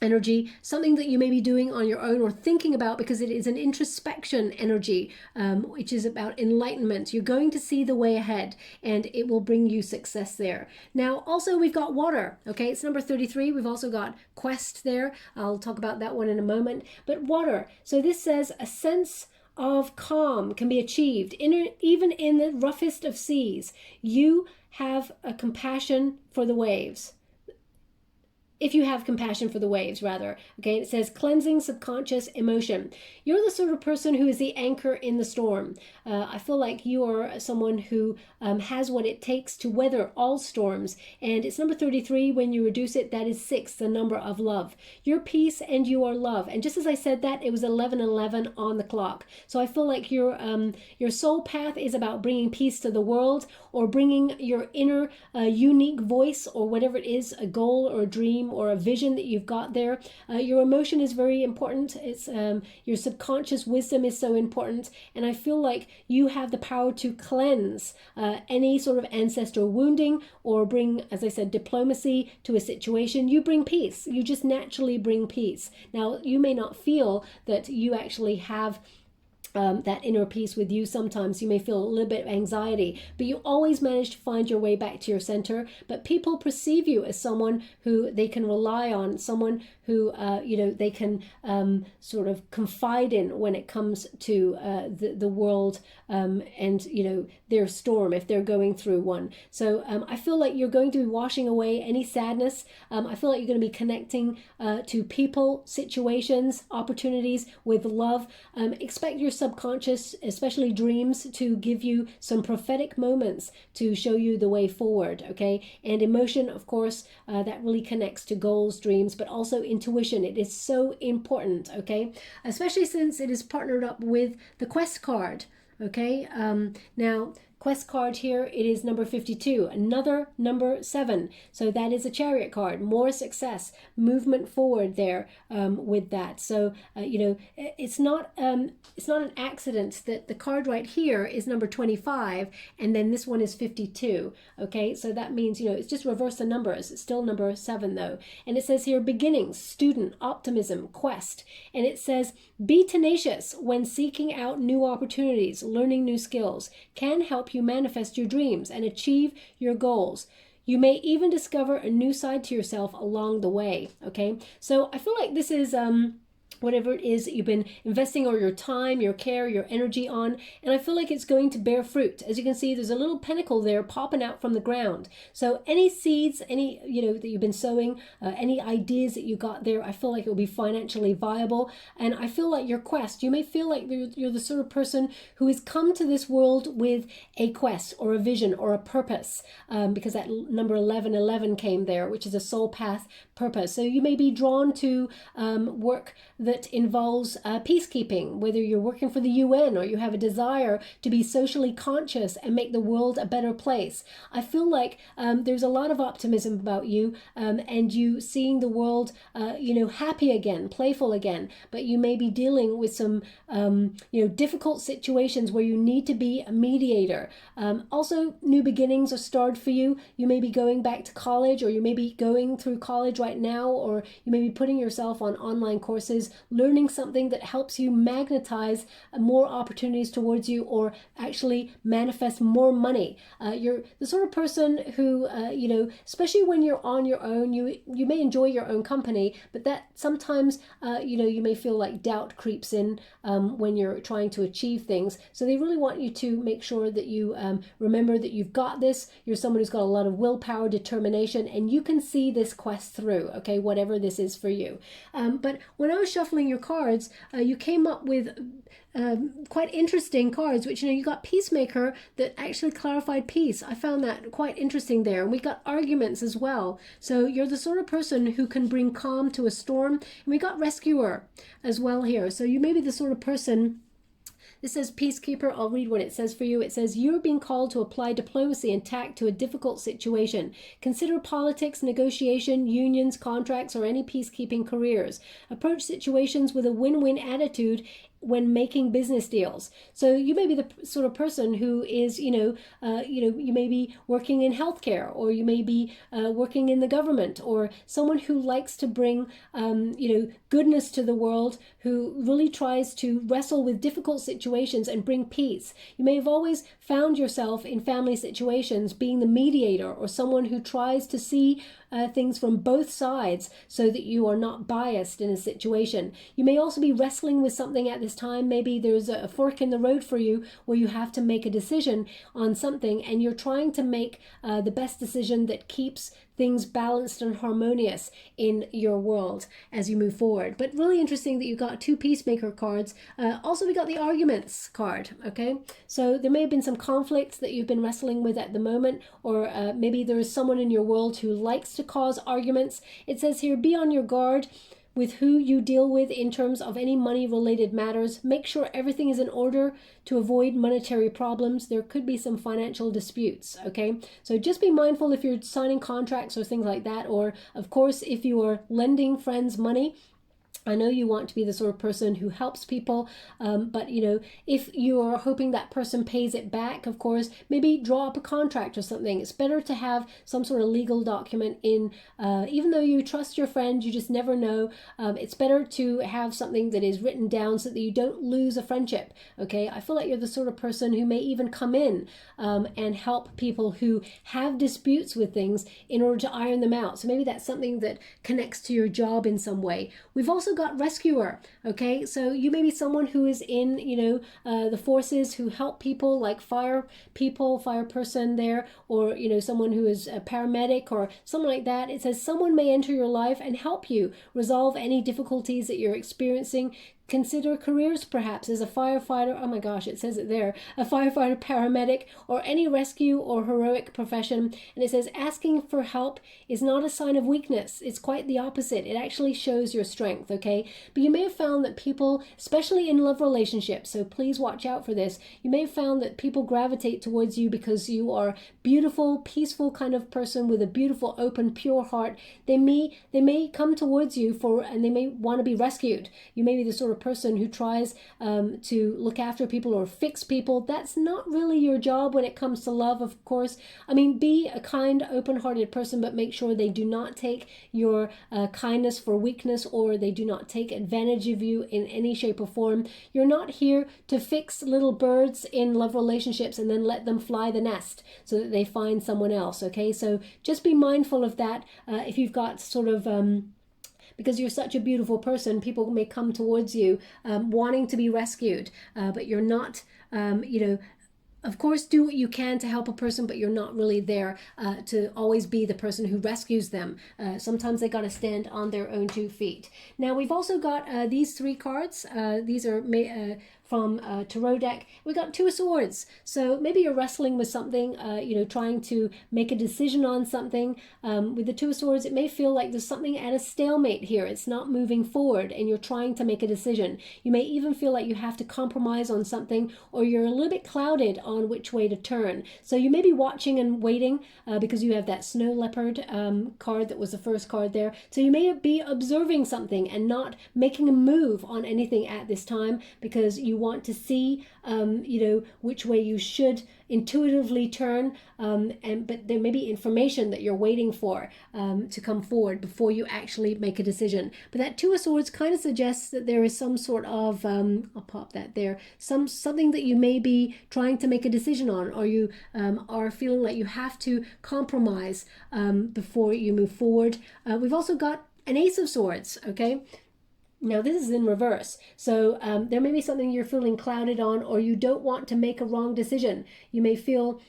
S1: energy, something that you may be doing on your own or thinking about, because it is an introspection energy, which is about enlightenment. You're going to see the way ahead, and it will bring you success there. Now, also we've got water, okay? It's number 33. We've also got quest there. I'll talk about that one in a moment. But water, so this says a sense of calm can be achieved even in the roughest of seas. You have a compassion for the waves. If you have compassion for the waves, rather. Okay, it says cleansing subconscious emotion. You're the sort of person who is the anchor in the storm. I feel like you are someone who has what it takes to weather all storms. And it's number 33. When you reduce it, that is 6, the number of love. Your peace and you are love. And just as I said that, it was 11:11 on the clock. So I feel like your soul path is about bringing peace to the world, or bringing your inner unique voice, or whatever it is, a goal or a dream or a vision that you've got there. Your emotion is very important. It's your subconscious wisdom is so important, and I feel like you have the power to cleanse any sort of ancestral wounding, or bring, as I said, diplomacy to a situation. You bring peace. You just naturally bring peace. Now, you may not feel that you actually have that inner peace with you. Sometimes you may feel a little bit of anxiety, but you always manage to find your way back to your center. But people perceive you as someone who they can rely on, someone who they can sort of confide in when it comes to the world and their storm, if they're going through one. So I feel like you're going to be washing away any sadness. I feel like you're going to be connecting to people, situations, opportunities with love. Expect your subconscious, especially dreams, to give you some prophetic moments to show you the way forward, okay? And emotion, of course, that really connects to goals, dreams, but also intuition. It is so important, okay? Especially since it is partnered up with the quest card, okay? Now, quest card here, it is number 52, another number 7. So that is a chariot card, more success, movement forward there with that. So, you know, it's not an accident that the card right here is number 25 and then this one is 52. Okay, so that means, you know, it's just reverse the numbers. It's still number 7 though. And it says here, beginnings, student, optimism, quest. And it says, be tenacious when seeking out new opportunities, learning new skills can help you manifest your dreams and achieve your goals. You may even discover a new side to yourself along the way. Okay, so I feel like this is whatever it is that you've been investing all your time, your care, your energy on, and I feel like it's going to bear fruit. As you can see, there's a little pentacle there popping out from the ground. So any seeds, any, you know, that you've been sowing, any ideas that you got there, I feel like it will be financially viable. And I feel like your quest, you may feel like you're the sort of person who has come to this world with a quest or a vision or a purpose, because that number 1111 came there, which is a soul path purpose. So you may be drawn to work that involves peacekeeping, whether you're working for the UN or you have a desire to be socially conscious and make the world a better place. I feel like there's a lot of optimism about you and you seeing the world, you know, happy again, playful again, but you may be dealing with some, you know, difficult situations where you need to be a mediator. Also, new beginnings are starred for you. You may be going back to college, or you may be going through college right now, or you may be putting yourself on online courses, learning something that helps you magnetize more opportunities towards you, or actually manifest more money. You're the sort of person who, you know, especially when you're on your own, you may enjoy your own company, but that sometimes, you know, you may feel like doubt creeps in when you're trying to achieve things. So they really want you to make sure that you remember that you've got this. You're someone who's got a lot of willpower, determination, and you can see this quest through, okay, whatever this is for you. But when I was shuffling your cards, you came up with quite interesting cards, which, you know, you got Peacemaker that actually clarified peace. I found that quite interesting there. And we got Arguments as well. So you're the sort of person who can bring calm to a storm. And we got Rescuer as well here. So you may be the sort of person. This says Peacekeeper. I'll read what it says for you. It says, you're being called to apply diplomacy and tact to a difficult situation. Consider politics, negotiation, unions, contracts, or any peacekeeping careers. Approach situations with a win-win attitude when making business deals. So you may be the sort of person who is, you may be working in healthcare, or you may be working in the government, or someone who likes to bring, goodness to the world, who really tries to wrestle with difficult situations and bring peace. You may have always found yourself in family situations being the mediator, or someone who tries to see things from both sides so that you are not biased in a situation. You may also be wrestling with something at this time. Maybe there's a fork in the road for you where you have to make a decision on something, and you're trying to make the best decision that keeps things balanced and harmonious in your world as you move forward. But really interesting that you got two Peacemaker cards. Also, we got the Arguments card, okay? So there may have been some conflicts that you've been wrestling with at the moment, or maybe there is someone in your world who likes to cause arguments. It says here, be on your guard with who you deal with in terms of any money-related matters. Make sure everything is in order to avoid monetary problems. There could be some financial disputes, okay? So just be mindful if you're signing contracts or things like that, or, of course, if you are lending friends money. I know you want to be the sort of person who helps people, but, if you're hoping that person pays it back, of course, maybe draw up a contract or something. It's better to have some sort of legal document in, even though you trust your friend, you just never know. It's better to have something that is written down so that you don't lose a friendship, okay? I feel like you're the sort of person who may even come in and help people who have disputes with things in order to iron them out. So maybe that's something that connects to your job in some way. We've also got Rescuer, okay? So you may be someone who is in, the forces who help people, like fire person there, or, someone who is a paramedic or something like that. It says someone may enter your life and help you resolve any difficulties that you're experiencing. consider careers perhaps as a firefighter. Oh my gosh, it says it there. A firefighter, paramedic, or any rescue or heroic profession. And it says asking for help is not a sign of weakness. It's quite the opposite. It actually shows your strength, okay? But you may have found that people, especially in love relationships, so please watch out for this. You may have found that people gravitate towards you because you are beautiful, peaceful kind of person with a beautiful, open, pure heart. They may come towards you and they may want to be rescued. You may be the sort of person who tries to look after people or fix people. That's not really your job when it comes to love, of course. I mean, be a kind, open-hearted person, but make sure they do not take your kindness for weakness, or they do not take advantage of you in any shape or form. You're not here to fix little birds in love relationships and then let them fly the nest so that they find someone else, okay? So just be mindful of that. If you've got sort of because you're such a beautiful person, people may come towards you wanting to be rescued, but you're not, of course, do what you can to help a person, but you're not really there to always be the person who rescues them. Sometimes they got to stand on their own 2 feet. Now, we've also got these 3 cards. These are from Tarot deck. We got 2 of Swords. So maybe you're wrestling with something, trying to make a decision on something. With the 2 of Swords, it may feel like there's something at a stalemate here. It's not moving forward and you're trying to make a decision. You may even feel like you have to compromise on something, or you're a little bit clouded on which way to turn. So you may be watching and waiting because you have that Snow Leopard card that was the first card there. So you may be observing something and not making a move on anything at this time because you want to see, which way you should intuitively turn, but there may be information that you're waiting for to come forward before you actually make a decision. But that 2 of Swords kind of suggests that there is some sort of, I'll pop that there, something that you may be trying to make a decision on, or you are feeling like you have to compromise before you move forward. We've also got an Ace of Swords, okay? Now this is in reverse, so there may be something you're feeling clouded on, or you don't want to make a wrong decision. You may feel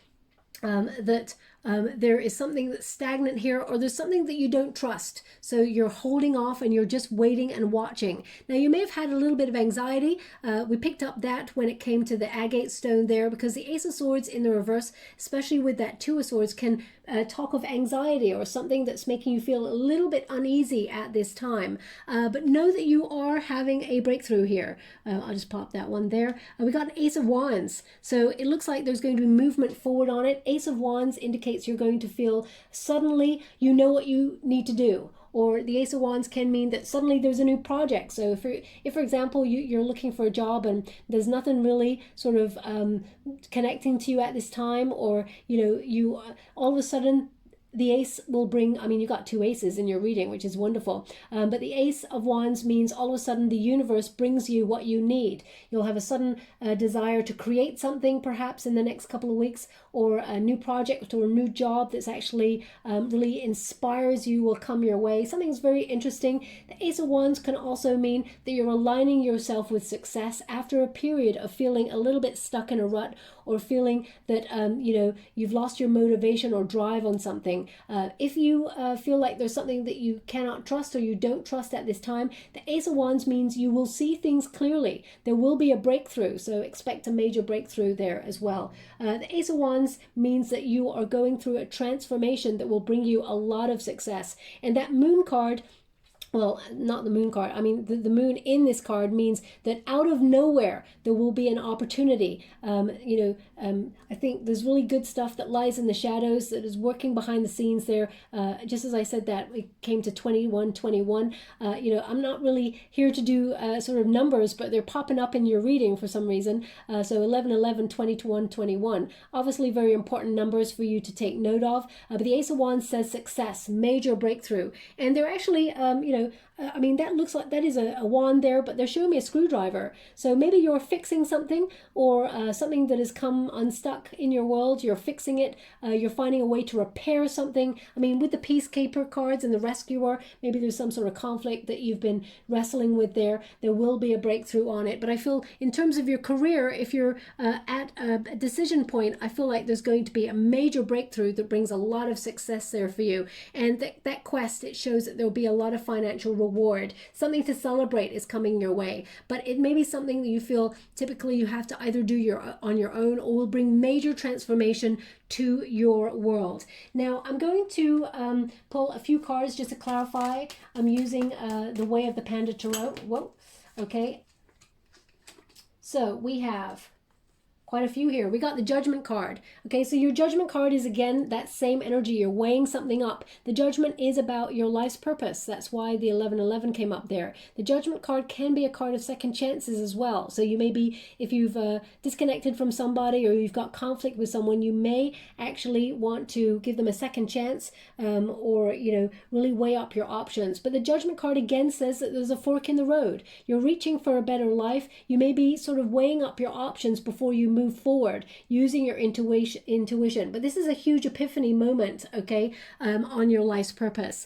S1: that there is something that's stagnant here, or there's something that you don't trust. So you're holding off and you're just waiting and watching. Now you may have had a little bit of anxiety. We picked up that when it came to the agate stone there, because the Ace of Swords in the reverse, especially with that 2 of Swords, can talk of anxiety or something that's making you feel a little bit uneasy at this time. But know that you are having a breakthrough here. I'll just pop that one there. We got an Ace of Wands. So it looks like there's going to be movement forward on it. Ace of Wands indicates you're going to feel suddenly you know what you need to do. Or the Ace of Wands can mean that suddenly there's a new project. So if for example, you're looking for a job and there's nothing really sort of connecting to you at this time, or, you all of a sudden, the ace will bring, I mean, you got 2 aces in your reading, which is wonderful. But the Ace of Wands means all of a sudden the universe brings you what you need. You'll have a sudden desire to create something perhaps in the next couple of weeks, or a new project or a new job that's actually really inspires you will come your way. Something's very interesting. The Ace of Wands can also mean that you're aligning yourself with success after a period of feeling a little bit stuck in a rut, or feeling that, you've lost your motivation or drive on something. If you feel like there's something that you cannot trust or you don't trust at this time, the Ace of Wands means you will see things clearly. There will be a breakthrough, so expect a major breakthrough there as well. The Ace of Wands means that you are going through a transformation that will bring you a lot of success. And that Moon card, well, not the Moon card, I mean the moon in this card means that out of nowhere there will be an opportunity. I think there's really good stuff that lies in the shadows, that is working behind the scenes there. Just as I said that, we came to 2121. I'm not really here to do sort of numbers, but they're popping up in your reading for some reason. So 11, 11, 21, 21. Obviously very important numbers for you to take note of. But the Ace of Wands says success, major breakthrough. And they're actually, that looks like that is a wand there, but they're showing me a screwdriver. So maybe you're fixing something, or something that has come unstuck in your world. You're fixing it. You're finding a way to repair something. I mean, with the Peacekeeper cards and the Rescuer, maybe there's some sort of conflict that you've been wrestling with there. There will be a breakthrough on it. But I feel in terms of your career, if you're at a decision point, I feel like there's going to be a major breakthrough that brings a lot of success there for you. And that quest, it shows that there'll be a lot of financial reward reward. Something to celebrate is coming your way. But it may be something that you feel typically you have to either do on your own or will bring major transformation to your world. Now, I'm going to pull a few cards just to clarify. I'm using the Way of the Panda Tarot. Whoa, okay. So we have quite a few here. We got the Judgment card. Okay, so your Judgment card is, again, that same energy. You're weighing something up. The Judgment is about your life's purpose. That's why the 1111 came up there. The Judgment card can be a card of second chances as well. So you may be, if you've disconnected from somebody or you've got conflict with someone, you may actually want to give them a second chance, or, you know, really weigh up your options. But the Judgment card again says that there's a fork in the road. You're reaching for a better life. You may be sort of weighing up your options before you move forward, using your intuition. But this is a huge epiphany moment, okay, on your life's purpose.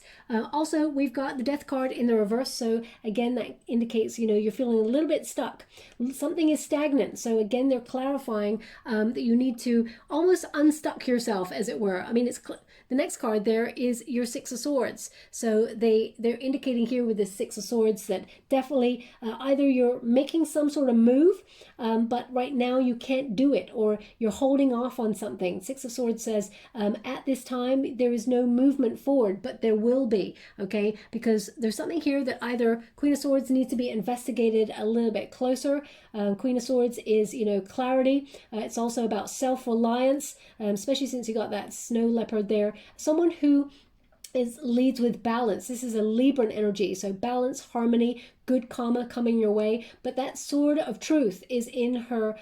S1: Also, we've got the Death card in the reverse. So again, that indicates, you know, you're feeling a little bit stuck. Something is stagnant. So again, they're clarifying that you need to almost unstuck yourself, as it were. I mean, it's the next card there is your Six of Swords. So they're indicating here with the Six of Swords that definitely either you're making some sort of move, but right now you can't do it, or you're holding off on something. Six of Swords says at this time there is no movement forward, but there will be, okay, because there's something here that either Queen of Swords needs to be investigated a little bit closer. Queen of Swords is, you know, clarity. It's also about self-reliance, especially since you got that snow leopard there. Someone who leads with balance. This is a Libran energy, so balance, harmony, good karma coming your way. But that sword of truth is in her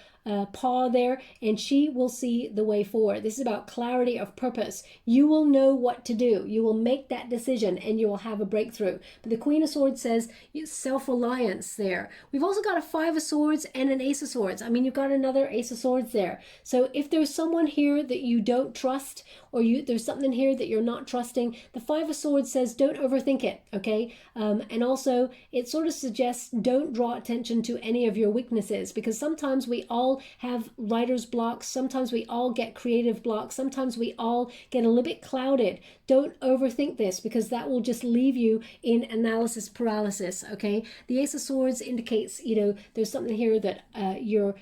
S1: paw there, and she will see the way forward. This is about clarity of purpose. You will know what to do. You will make that decision and you will have a breakthrough. But the Queen of Swords says self-reliance there. We've also got a Five of Swords and an Ace of Swords. I mean, you've got another Ace of Swords there. So if there's someone here that you don't trust, or there's something here that you're not trusting, the Five of Swords says don't overthink it, okay? And also it sort of suggests don't draw attention to any of your weaknesses, because sometimes we all have writer's blocks, sometimes we all get creative blocks, sometimes we all get a little bit clouded. Don't overthink this, because that will just leave you in analysis paralysis, okay? The Ace of Swords indicates, you know, there's something here that you're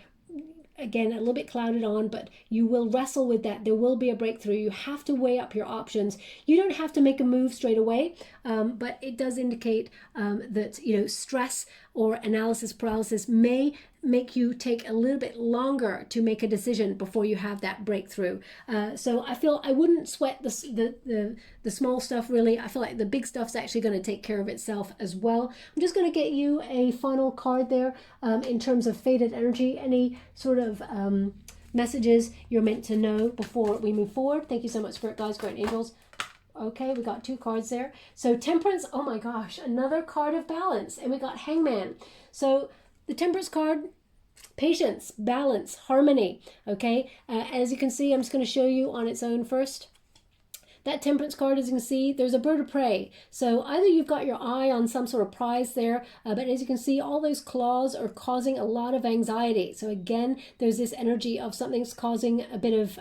S1: again a little bit clouded on, but you will wrestle with that. There will be a breakthrough. You have to weigh up your options. You don't have to make a move straight away, but it does indicate that, you know, stress or analysis paralysis may make you take a little bit longer to make a decision before you have that breakthrough. So I feel I wouldn't sweat the small stuff, really. I feel like the big stuff's actually going to take care of itself as well. I'm just going to get you a final card there in terms of faded energy. Any sort of messages you're meant to know before we move forward. Thank you so much, Spirit Guides, Great Angels. Okay, we got two cards there. So Temperance, oh my gosh, another card of balance. And we got Hangman. So the Temperance card, patience, balance, harmony. Okay, as you can see, I'm just going to show you on its own first. That Temperance card, as you can see, there's a bird of prey. So either you've got your eye on some sort of prize there, but as you can see, all those claws are causing a lot of anxiety. So again, there's this energy of something's causing a bit of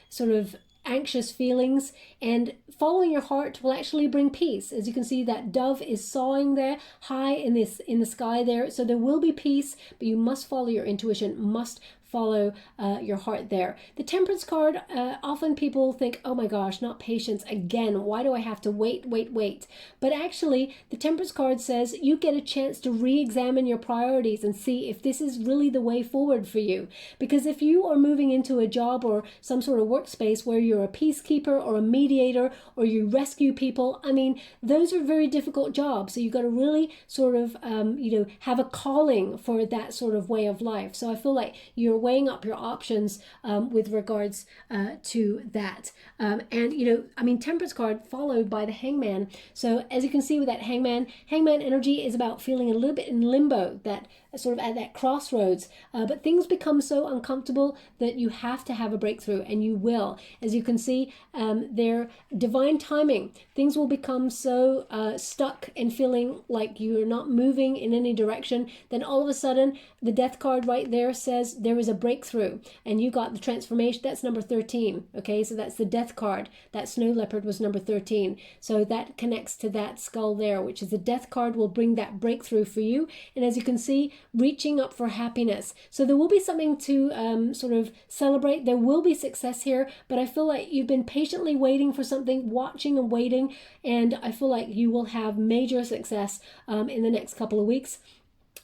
S1: sort of anxious feelings, and following your heart will actually bring peace. As you can see, that dove is sawing there high in the sky there. So there will be peace, but you must follow your intuition, must follow your heart there. The Temperance card, often people think, oh my gosh, not patience again. Why do I have to wait? But actually, the Temperance card says you get a chance to re-examine your priorities and see if this is really the way forward for you. Because if you are moving into a job or some sort of workspace where you're a peacekeeper or a mediator or you rescue people, I mean, those are very difficult jobs. So you've got to really sort of, you know, have a calling for that sort of way of life. So I feel like you're weighing up your options with regards to that. And, you know, I mean, Temperance card followed by the Hangman. So as you can see with that Hangman energy is about feeling a little bit in limbo, that sort of at that crossroads, but things become so uncomfortable that you have to have a breakthrough, and you will. As you can see, their divine timing, things will become so stuck and feeling like you're not moving in any direction. Then all of a sudden, the death card right there says there is a breakthrough, and you got the transformation. That's number 13. Okay, so that's the death card. That snow leopard was number 13. So that connects to that skull there, which is the death card, will bring that breakthrough for you. And as you can see, reaching up for happiness. So there will be something to sort of celebrate. There will be success here, but I feel like you've been patiently waiting for something, watching and waiting, and I feel like you will have major success in the next couple of weeks.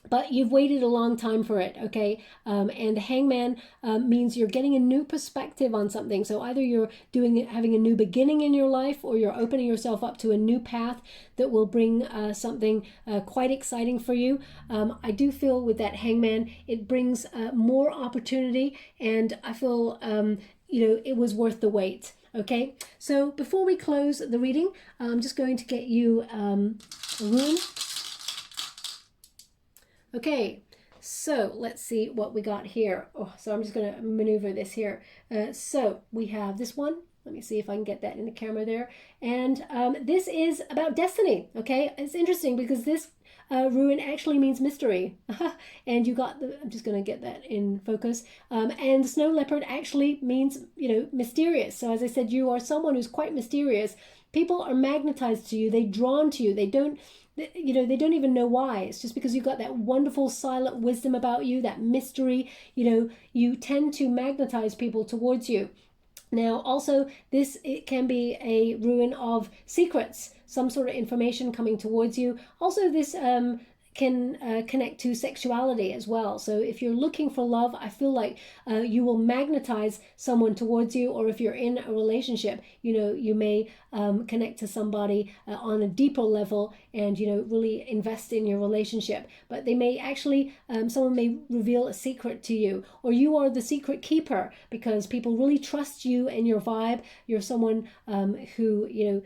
S1: But you've waited a long time for it, okay? And the hangman means you're getting a new perspective on something. So either you're having a new beginning in your life, or you're opening yourself up to a new path that will bring something quite exciting for you. I do feel with that hangman, it brings more opportunity, and I feel, it was worth the wait. Okay, so before we close the reading, I'm just going to get you a rune. Okay, so let's see what we got here. Oh, so I'm just going to maneuver this here. So we have this one. Let me see if I can get that in the camera there. And this is about destiny. Okay, it's interesting because this rune actually means mystery. And you got the, I'm just going to get that in focus. And the snow leopard actually means, mysterious. So as I said, you are someone who's quite mysterious. People are magnetized to you. They're drawn to you. They don't even know why. It's just because you've got that wonderful silent wisdom about you, that mystery. You tend to magnetize people towards you. Now, also, it can be a rune of secrets, some sort of information coming towards you. Also, this can connect to sexuality as well. So if you're looking for love, I feel like you will magnetize someone towards you, or if you're in a relationship, you may connect to somebody on a deeper level and, really invest in your relationship. But they may actually, someone may reveal a secret to you, or you are the secret keeper because people really trust you and your vibe. You're someone who,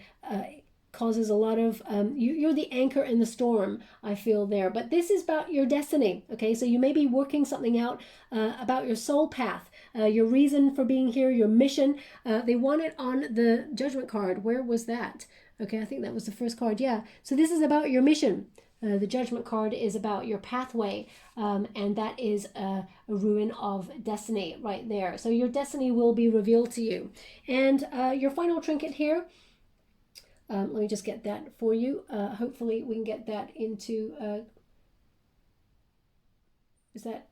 S1: causes a lot of, you're the anchor in the storm, I feel there. But this is about your destiny, okay? So you may be working something out about your soul path, your reason for being here, your mission. They want it on the judgment card. Where was that? Okay, I think that was the first card, yeah. So this is about your mission. The judgment card is about your pathway, and that is a rune of destiny right there. So your destiny will be revealed to you. And your final trinket here, let me just get that for you. Hopefully we can get that into, is that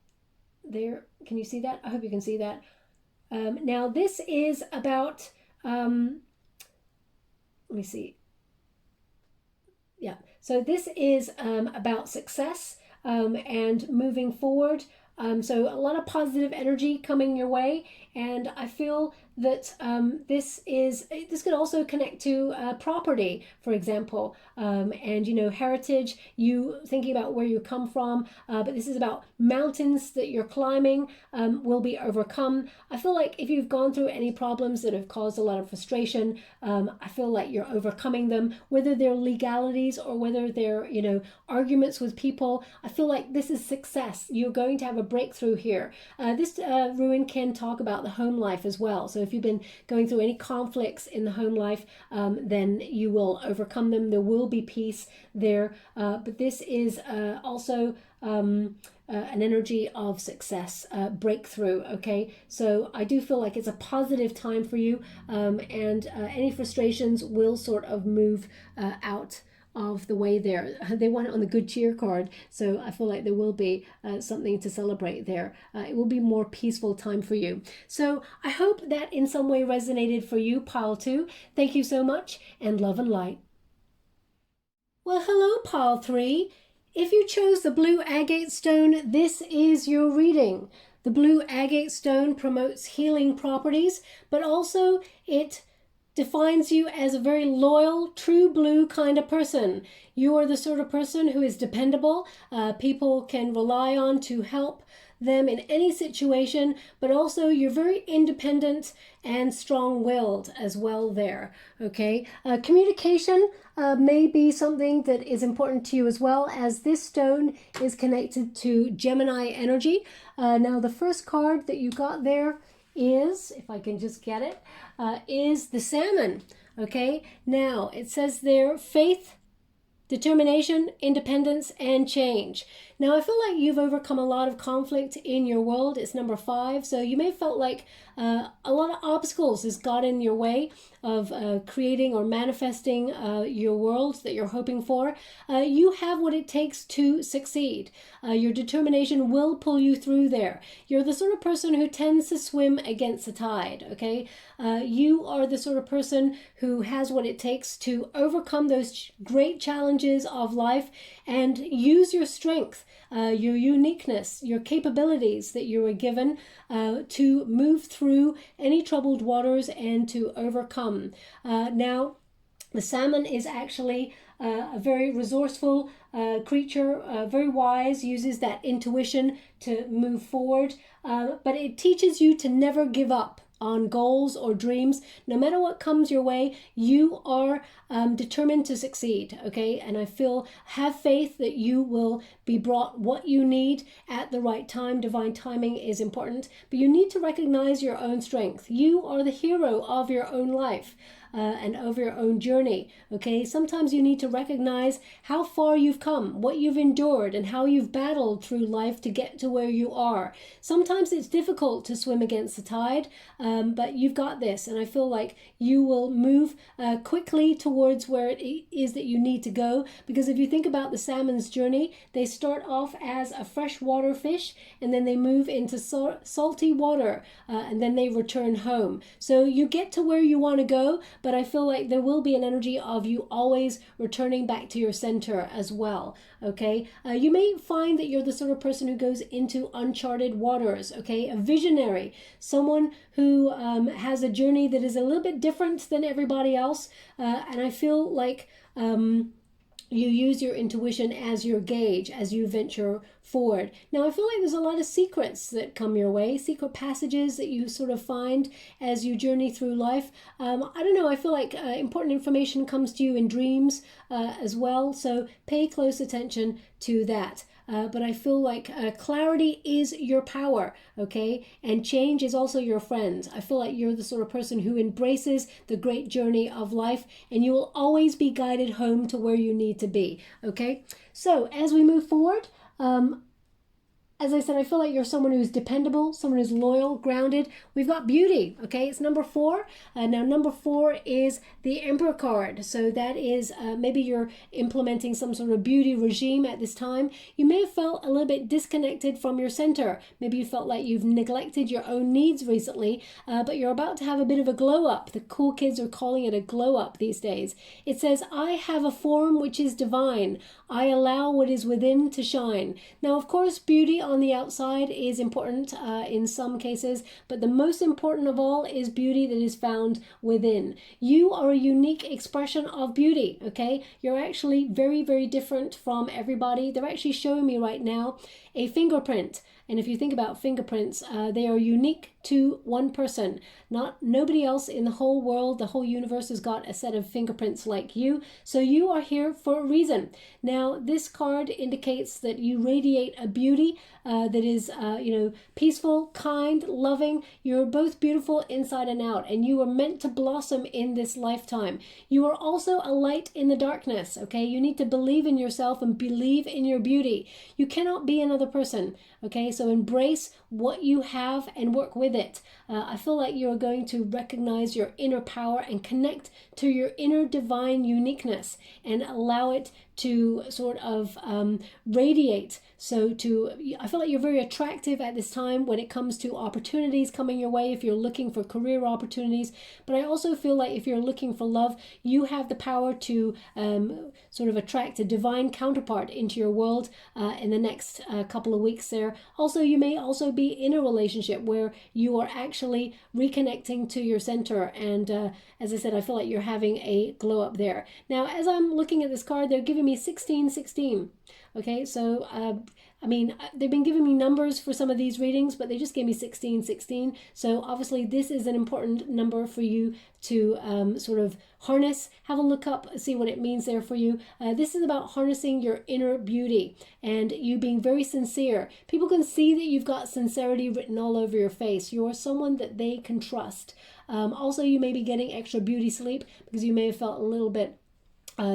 S1: there? Can you see that? I hope you can see that. Now this is about, let me see. Yeah, so this is about success and moving forward. So a lot of positive energy coming your way, and I feel that this could also connect to property, for example, and heritage. You thinking about where you come from, but this is about mountains that you're climbing will be overcome. I feel like if you've gone through any problems that have caused a lot of frustration, I feel like you're overcoming them, whether they're legalities or whether they're arguments with people. I feel like this is success. You're going to have a breakthrough here. This rune can talk about the home life as well. So if you've been going through any conflicts in the home life, then you will overcome them. There will be peace there. But this is also an energy of success, breakthrough. Okay, so I do feel like it's a positive time for you, and any frustrations will sort of move out of the way there. They want it on the good cheer card, so I feel like there will be something to celebrate there. It will be more peaceful time for you. So I hope that in some way resonated for you, pile 2. Thank you so much, and love and light. Well, hello, pile 3. If you chose the blue agate stone, this is your reading. The blue agate stone promotes healing properties, but also it defines you as a very loyal, true blue kind of person. You are the sort of person who is dependable. People can rely on to help them in any situation, but also you're very independent and strong-willed as well there, okay? Communication may be something that is important to you as well, as this stone is connected to Gemini energy. Now, the first card that you got there is, if I can just get it, is the salmon, okay? Now, it says there, faith, determination, independence, and change. Now, I feel like you've overcome a lot of conflict in your world. It's number 5. So you may have felt like a lot of obstacles has got in your way of creating or manifesting your world that you're hoping for. You have what it takes to succeed. Your determination will pull you through there. You're the sort of person who tends to swim against the tide, okay? You are the sort of person who has what it takes to overcome those great challenges of life and use your strength, your uniqueness, your capabilities that you were given to move through any troubled waters and to overcome. Now, the salmon is actually a very resourceful creature, very wise, uses that intuition to move forward, but it teaches you to never give up on goals or dreams. No matter what comes your way, you are determined to succeed, okay? And I have faith that you will be brought what you need at the right time. Divine timing is important, but you need to recognize your own strength. You are the hero of your own life. And of your own journey, okay? Sometimes you need to recognize how far you've come, what you've endured, and how you've battled through life to get to where you are. Sometimes it's difficult to swim against the tide, but you've got this, and I feel like you will move quickly towards where it is that you need to go, because if you think about the salmon's journey, they start off as a freshwater fish, and then they move into salty water, and then they return home. So you get to where you want to go, but I feel like there will be an energy of you always returning back to your center as well, okay? You may find that you're the sort of person who goes into uncharted waters, okay? A visionary, someone who has a journey that is a little bit different than everybody else, and I feel like you use your intuition as your gauge as you venture forward. Now, I feel like there's a lot of secrets that come your way, secret passages that you sort of find as you journey through life. I don't know, I feel like important information comes to you in dreams as well, so pay close attention to that. But I feel like clarity is your power, okay? And change is also your friend. I feel like you're the sort of person who embraces the great journey of life, and you will always be guided home to where you need to be, okay? So as we move forward, as I said, I feel like you're someone who's dependable, someone who's loyal, grounded. We've got beauty, okay? It's number 4. Now, number 4 is the Emperor card. So that is maybe you're implementing some sort of beauty regime at this time. You may have felt a little bit disconnected from your center. Maybe you felt like you've neglected your own needs recently, but you're about to have a bit of a glow up. The cool kids are calling it a glow up these days. It says, I have a form which is divine. I allow what is within to shine. Now, of course, beauty on the outside is important in some cases, but the most important of all is beauty that is found within. You are a unique expression of beauty, okay? You're actually very, very different from everybody. They're actually showing me right now a fingerprint. And if you think about fingerprints, they are unique to one person. Nobody else in the whole world, the whole universe has got a set of fingerprints like you. So you are here for a reason. Now, this card indicates that you radiate a beauty that is, peaceful, kind, loving. You're both beautiful inside and out, and you are meant to blossom in this lifetime. You are also a light in the darkness, okay? You need to believe in yourself and believe in your beauty. You cannot be another person, okay? So embrace what you have and work with it. I feel like you're going to recognize your inner power and connect to your inner divine uniqueness and allow it to sort of radiate. So I feel like you're very attractive at this time when it comes to opportunities coming your way if you're looking for career opportunities. But I also feel like if you're looking for love, you have the power to sort of attract a divine counterpart into your world in the next couple of weeks there. Also, you may also be in a relationship where you are actually reconnecting to your center. And as I said, I feel like you're having a glow up there. Now, as I'm looking at this card, they're giving me 1616. Okay, so I mean, they've been giving me numbers for some of these readings, but they just gave me 1616. So obviously this is an important number for you to sort of harness. Have a look up, see what it means there for you. This is about harnessing your inner beauty and you being very sincere. People can see that you've got sincerity written all over your face. You're someone that they can trust. Also, you may be getting extra beauty sleep because you may have felt a little bit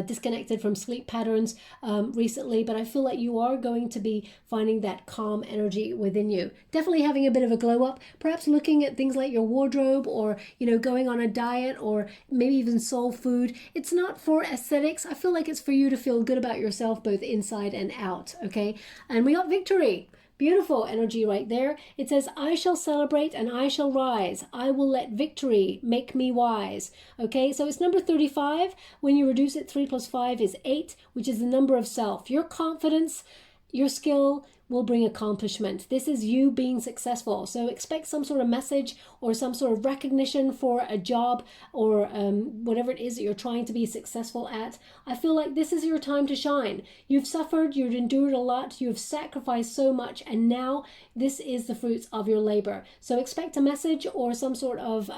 S1: disconnected from sleep patterns recently, but I feel like you are going to be finding that calm energy within you. Definitely having a bit of a glow up, perhaps looking at things like your wardrobe or, you know, going on a diet or maybe even soul food. It's not for aesthetics. I feel like it's for you to feel good about yourself, both inside and out. Okay. And we got victory. Beautiful energy right there. It says, I shall celebrate and I shall rise. I will let victory make me wise. Okay, so it's number 35. When you reduce it, 3 plus 5 is 8, which is the number of self. Your confidence, your skill will bring accomplishment. This is you being successful. So expect some sort of message or some sort of recognition for a job or whatever it is that you're trying to be successful at. I feel like this is your time to shine. You've suffered, you've endured a lot, you've sacrificed so much, and now this is the fruits of your labor. So expect a message or some sort of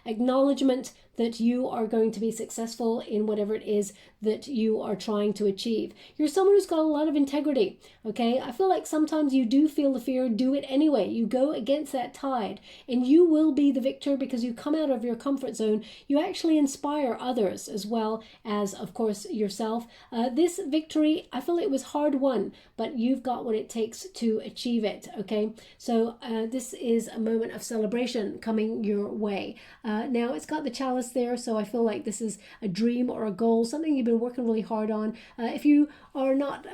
S1: acknowledgement that you are going to be successful in whatever it is that you are trying to achieve. You're someone who's got a lot of integrity, okay? I feel like sometimes you do feel the fear, do it anyway. You go against that tide and you will be the victor because you come out of your comfort zone. You actually inspire others as well as, of course, yourself. This victory, I feel it was hard won, but you've got what it takes to achieve it, okay? So this is a moment of celebration coming your way. Now, it's got the chalice there, so I feel like this is a dream or a goal, something you've been working really hard on. If you are not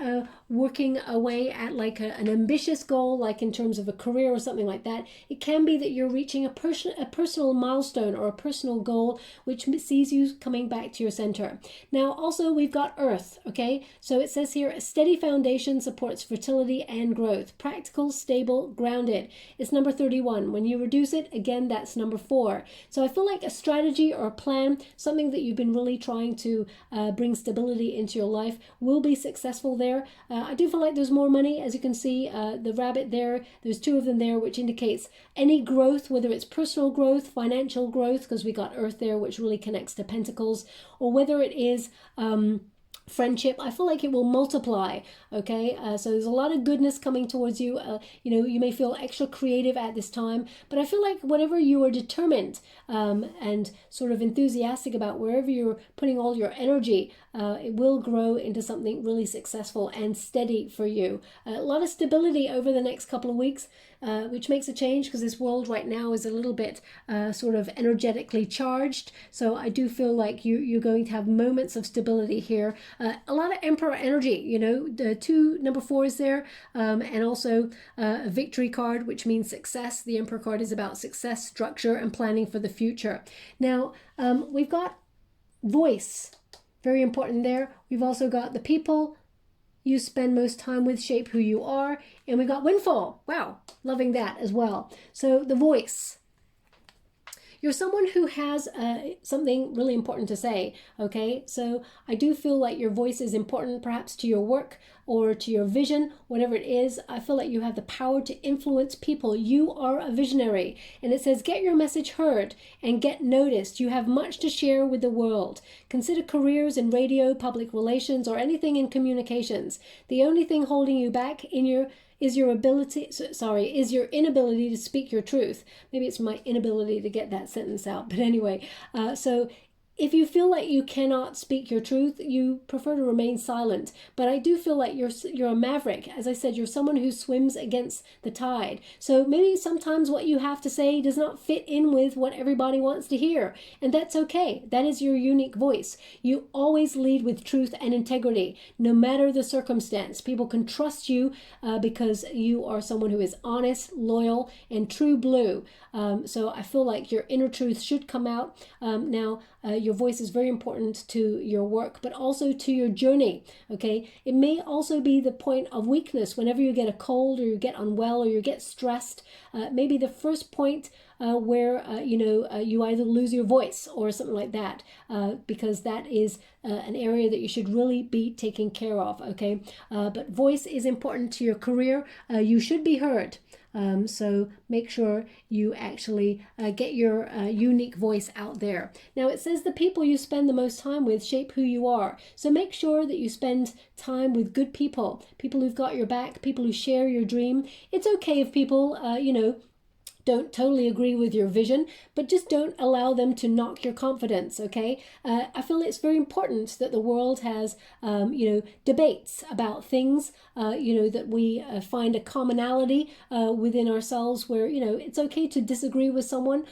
S1: working away at like an ambitious goal, like in terms of a career or something like that, it can be that you're reaching a personal milestone or a personal goal, which sees you coming back to your center. Now, also we've got Earth, okay? So it says here, a steady foundation supports fertility and growth. Practical, stable, grounded. It's number 31. When you reduce it, again, that's number 4. So I feel like a strategy or a plan, something that you've been really trying to bring stability into your life, will be successful there. I do feel like there's more money. As you can see, the rabbit there, there's 2 of them there, which indicates any growth, whether it's personal growth, financial growth, because we got Earth there, which really connects to Pentacles, or whether it is friendship. I feel like it will multiply, okay? So there's a lot of goodness coming towards you. You know, you may feel extra creative at this time, but I feel like whatever you are determined and sort of enthusiastic about, wherever you're putting all your energy, it will grow into something really successful and steady for you. A lot of stability over the next couple of weeks, which makes a change because this world right now is a little bit sort of energetically charged. So I do feel like you're going to have moments of stability here. A lot of Emperor energy, you know, the 2 number 4s there, and also a victory card, which means success. The Emperor card is about success, structure, and planning for the future. Now, we've got voice, very important there. We've also got the people you spend most time with shape who you are, and we got windfall. Wow, loving that as well. So the voice. You're someone who has something really important to say, okay? So I do feel like your voice is important perhaps to your work or to your vision, whatever it is. I feel like you have the power to influence people. You are a visionary. And it says, get your message heard and get noticed. You have much to share with the world. Consider careers in radio, public relations, or anything in communications. The only thing holding you back is your inability to speak your truth. Maybe it's my inability to get that sentence out. But anyway, so if you feel like you cannot speak your truth, you prefer to remain silent. But I do feel like you're a maverick. As I said, you're someone who swims against the tide. So maybe sometimes what you have to say does not fit in with what everybody wants to hear. And that's okay. That is your unique voice. You always lead with truth and integrity, no matter the circumstance. People can trust you because you are someone who is honest, loyal, and true blue. So I feel like your inner truth should come out. Now, your voice is very important to your work, but also to your journey, okay? It may also be the point of weakness whenever you get a cold or you get unwell or you get stressed. Maybe the first point where, you either lose your voice or something like that, because that is an area that you should really be taking care of, okay? But voice is important to your career. You should be heard. So make sure you actually get your unique voice out there. Now it says the people you spend the most time with shape who you are. So make sure that you spend time with good people, people who've got your back, people who share your dream. It's okay if people, don't totally agree with your vision, but just don't allow them to knock your confidence, okay? I feel it's very important that the world has, debates about things, that we find a commonality within ourselves where, it's okay to disagree with someone,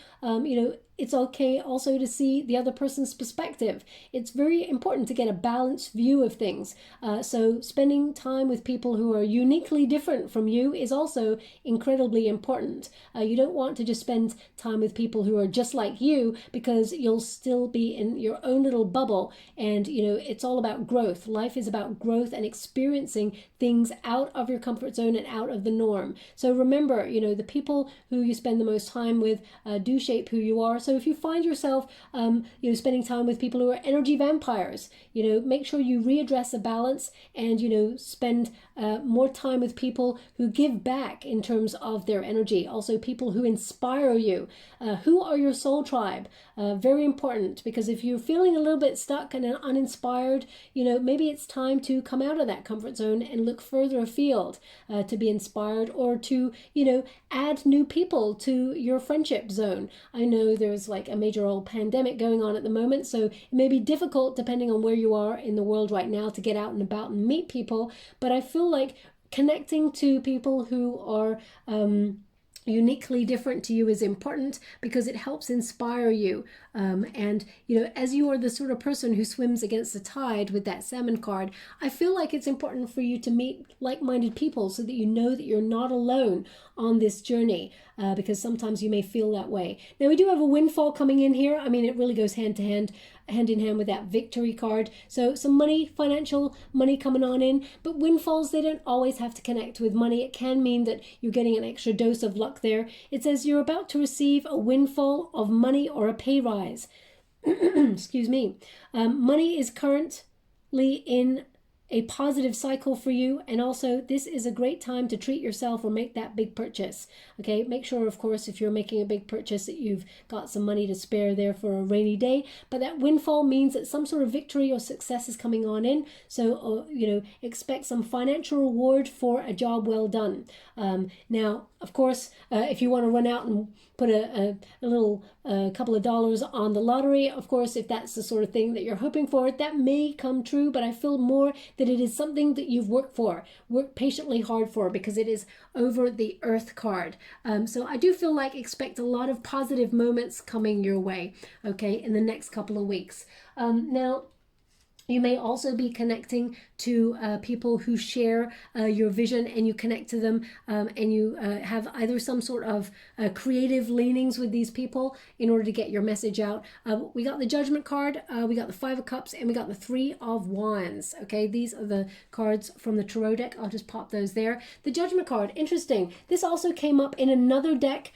S1: it's okay also to see the other person's perspective. It's very important to get a balanced view of things. So spending time with people who are uniquely different from you is also incredibly important. You don't want to just spend time with people who are just like you, because you'll still be in your own little bubble. And, it's all about growth. Life is about growth and experiencing things out of your comfort zone and out of the norm. So remember, the people who you spend the most time with do shape who you are. So if you find yourself, spending time with people who are energy vampires, make sure you readdress a balance and, spend more time with people who give back in terms of their energy. Also people who inspire you. Who are your soul tribe? Very important, because if you're feeling a little bit stuck and uninspired, maybe it's time to come out of that comfort zone and look further afield to be inspired, or to, add new people to your friendship zone. I know there's like a major old pandemic going on at the moment, so it may be difficult depending on where you are in the world right now to get out and about and meet people, but I feel like connecting to people who are uniquely different to you is important, because it helps inspire you. And as you are the sort of person who swims against the tide with that salmon card, I feel like it's important for you to meet like-minded people so that you know that you're not alone on this journey, because sometimes you may feel that way. Now we do have a windfall coming in here. I mean, it really goes hand in hand with that victory card. So some money, financial money coming on in, but windfalls, they don't always have to connect with money. It can mean that you're getting an extra dose of luck there. It says you're about to receive a windfall of money or a pay rise. Excuse me. Money is currently in a positive cycle for you, and also this is a great time to treat yourself or make that big purchase. Okay, make sure, of course, if you're making a big purchase, that you've got some money to spare there for a rainy day. But that windfall means that some sort of victory or success is coming on in. So expect some financial reward for a job well done. Now, of course, if you want to run out and put a little couple of dollars on the lottery, of course, if that's the sort of thing that you're hoping for, that may come true, but I feel more that it is something that you've worked patiently hard for, because it is over the Earth card. So I do feel like expect a lot of positive moments coming your way, okay, in the next couple of weeks. Now, you may also be connecting to people who share your vision, and you connect to them and you have either some sort of creative leanings with these people in order to get your message out. We got the Judgment card, we got the Five of Cups, and we got the Three of Wands. Okay, these are the cards from the Tarot deck. I'll just pop those there. The Judgment card, interesting. This also came up in another deck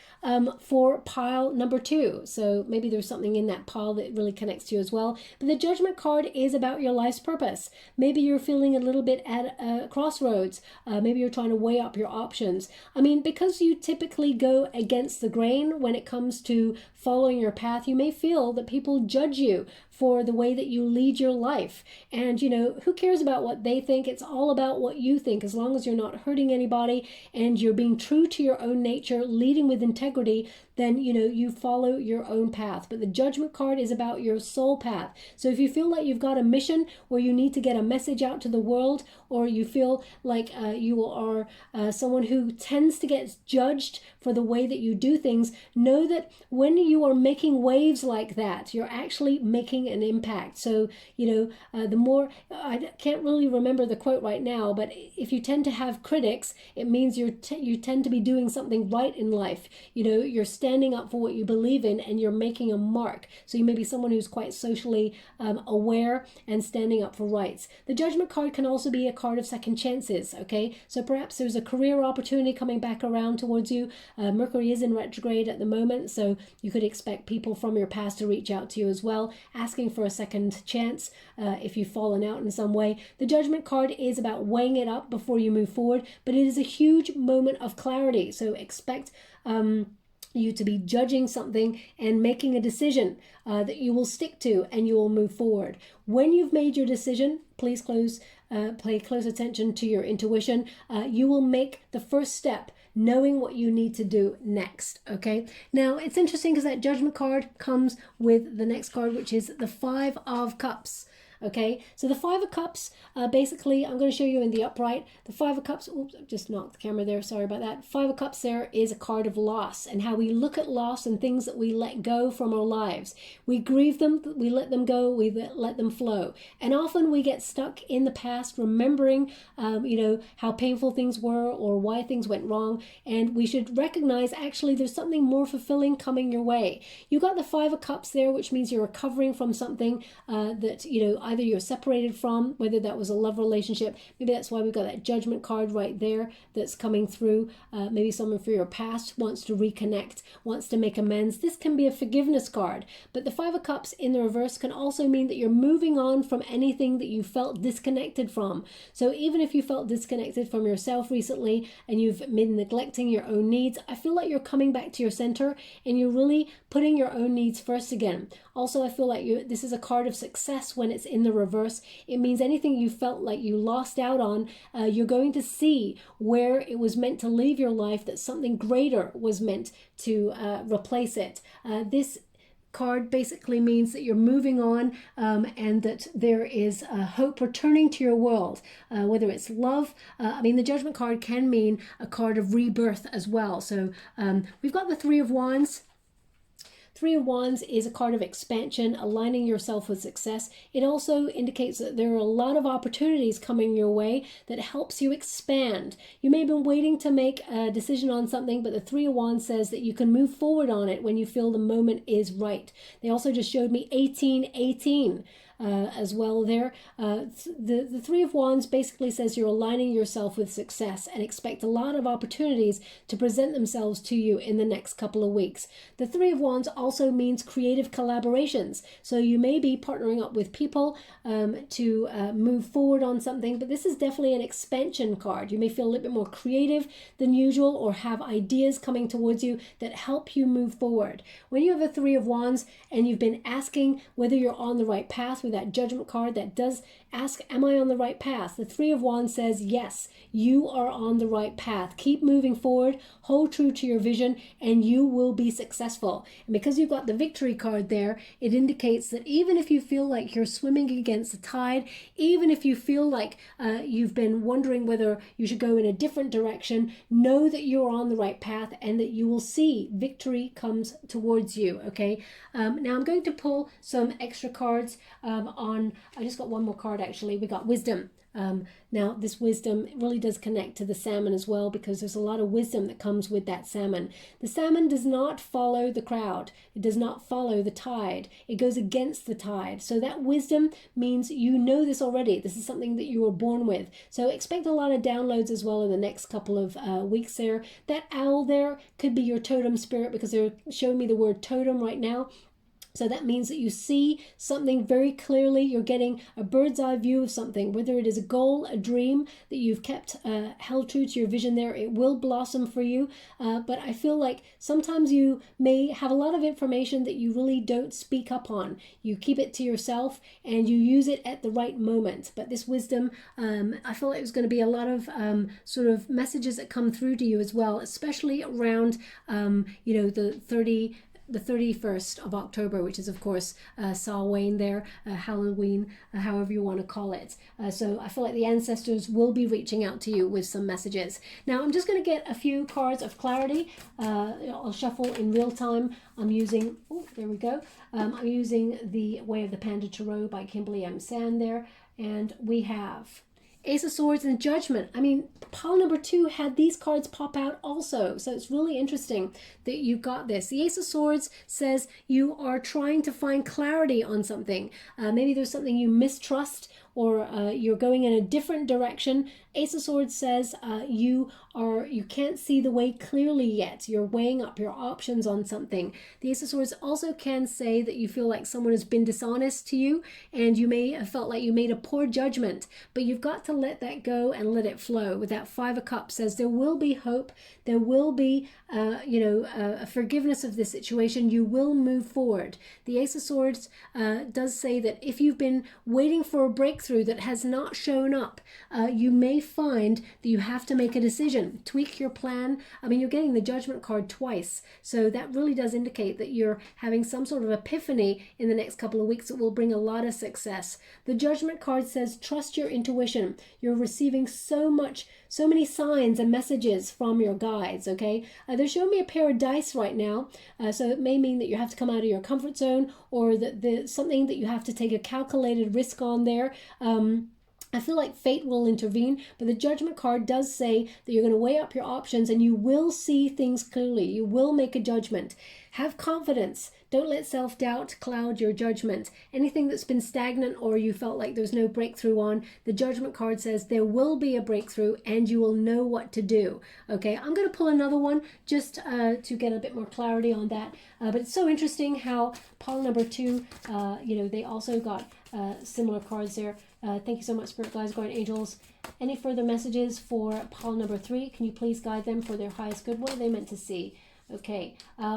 S1: for pile number 2. So maybe there's something in that pile that really connects to you as well. But the Judgment card is about your life's purpose. Maybe you're feeling a little bit at a crossroads. Maybe you're trying to weigh up your options. I mean, because you typically go against the grain when it comes to following your path, you may feel that people judge you for the way that you lead your life. And, you know, who cares about what they think? It's all about what you think. As long as you're not hurting anybody and you're being true to your own nature, leading with integrity, then, you know, you follow your own path. But the Judgment card is about your soul path. So if you feel like you've got a mission where you need to get a message out to the world, or you feel like you are someone who tends to get judged for the way that you do things, know that when you are making waves like that, you're actually making an impact. So, you know, the more, I can't really remember the quote right now, but if you tend to have critics, it means you tend to be doing something right in life. You know, you're standing up for what you believe in and you're making a mark. So you may be someone who's quite socially aware and standing up for rights. The Judgment card can also be a card of second chances, okay? So perhaps there's a career opportunity coming back around towards you. Mercury is in retrograde at the moment, so you could expect people from your past to reach out to you as well, asking for a second chance if you've fallen out in some way. The Judgment card is about weighing it up before you move forward, but it is a huge moment of clarity. So expect you to be judging something and making a decision that you will stick to and you will move forward. When you've made your decision, please pay close attention to your intuition. You will make the first step, knowing what you need to do next, okay? Now, it's interesting because that Judgment card comes with the next card, which is the Five of Cups. Okay, so the Five of Cups, basically, I'm going to show you in the upright. The Five of Cups, oops, I just knocked the camera there, sorry about that. Five of Cups there is a card of loss and how we look at loss and things that we let go from our lives. We grieve them, we let them go, we let them flow. And often we get stuck in the past, remembering, you know, how painful things were or why things went wrong. And we should recognize, actually, there's something more fulfilling coming your way. You got the Five of Cups there, which means you're recovering from something that, you know, either you're separated from, whether that was a love relationship. Maybe that's why we've got that Judgment card right there that's coming through. Maybe someone from your past wants to reconnect, wants to make amends. This can be a forgiveness card. But the Five of Cups in the reverse can also mean that you're moving on from anything that you felt disconnected from. So even if you felt disconnected from yourself recently and you've been neglecting your own needs, I feel like you're coming back to your center and you're really putting your own needs first again. Also, I feel like this is a card of success when it's in the reverse. It means anything you felt like you lost out on, you're going to see where it was meant to leave your life, that something greater was meant to replace it. This card basically means that you're moving on and that there is hope returning to your world, whether it's love. I mean, the Judgment card can mean a card of rebirth as well. So we've got the Three of Wands. Three of Wands is a card of expansion, aligning yourself with success. It also indicates that there are a lot of opportunities coming your way that helps you expand. You may have been waiting to make a decision on something, but the Three of Wands says that you can move forward on it when you feel the moment is right. They also just showed me 1818. As well there. The Three of Wands basically says you're aligning yourself with success and expect a lot of opportunities to present themselves to you in the next couple of weeks. The Three of Wands also means creative collaborations. So you may be partnering up with people to move forward on something, but this is definitely an expansion card. You may feel a little bit more creative than usual or have ideas coming towards you that help you move forward. When you have a Three of Wands and you've been asking whether you're on the right path with that Judgment card that does ask, am I on the right path? The Three of Wands says, yes, you are on the right path. Keep moving forward, hold true to your vision, and you will be successful. And because you've got the Victory card there, it indicates that even if you feel like you're swimming against the tide, even if you feel like you've been wondering whether you should go in a different direction, know that you're on the right path and that you will see victory comes towards you, okay? Now I'm going to pull some extra cards I just got one more card actually. We got Wisdom. Now this wisdom really does connect to the salmon as well, because there's a lot of wisdom that comes with that salmon. The salmon does not follow the crowd. It does not follow the tide. It goes against the tide. So that wisdom means you know this already. This is something that you were born with. So expect a lot of downloads as well in the next couple of weeks there. That owl there could be your totem spirit, because they're showing me the word totem right now. So that means that you see something very clearly. You're getting a bird's eye view of something, whether it is a goal, a dream that you've kept held true to your vision there. It will blossom for you. But I feel like sometimes you may have a lot of information that you really don't speak up on. You keep it to yourself and you use it at the right moment. But this wisdom, I feel like there's going to be a lot of sort of messages that come through to you as well, especially around, the 31st of October, which is, of course, Samhain there, Halloween, however you want to call it. So I feel like the ancestors will be reaching out to you with some messages. Now, I'm just going to get a few cards of clarity. I'll shuffle in real time. I'm using, there we go. I'm using the Way of the Panda Tarot by Kimberly M. Sand there. And we have Ace of Swords and Judgment. I mean, pile number 2 had these cards pop out also. So it's really interesting that you got this. The Ace of Swords says you are trying to find clarity on something. Maybe there's something you mistrust, or you're going in a different direction. Ace of Swords says you can't see the way clearly yet. You're weighing up your options on something. The Ace of Swords also can say that you feel like someone has been dishonest to you, and you may have felt like you made a poor judgment, but you've got to let that go and let it flow. With that Five of Cups says there will be hope. There will be a forgiveness of this situation. You will move forward. The Ace of Swords does say that if you've been waiting for a breakthrough that has not shown up, you may find that you have to make a decision, tweak your plan. I mean, you're getting the Judgment card twice, so that really does indicate that you're having some sort of epiphany in the next couple of weeks that will bring a lot of success. The Judgment card says trust your intuition. You're receiving so many signs and messages from your guides, okay? They're showing me a pair of dice right now, so it may mean that you have to come out of your comfort zone, or that something that you have to take a calculated risk on there. I feel like fate will intervene, but the Judgment card does say that you're going to weigh up your options and you will see things clearly. You will make a judgment. Have confidence. Don't let self-doubt cloud your judgment. Anything that's been stagnant or you felt like there's no breakthrough on, the Judgment card says there will be a breakthrough and you will know what to do. Okay, I'm going to pull another one just to get a bit more clarity on that. But it's so interesting how pile number 2, they also got similar cards there. Thank you so much, Spirit Guides, Guardian Angels. Any further messages for pile number 3? Can you please guide them for their highest good? What are they meant to see? Okay,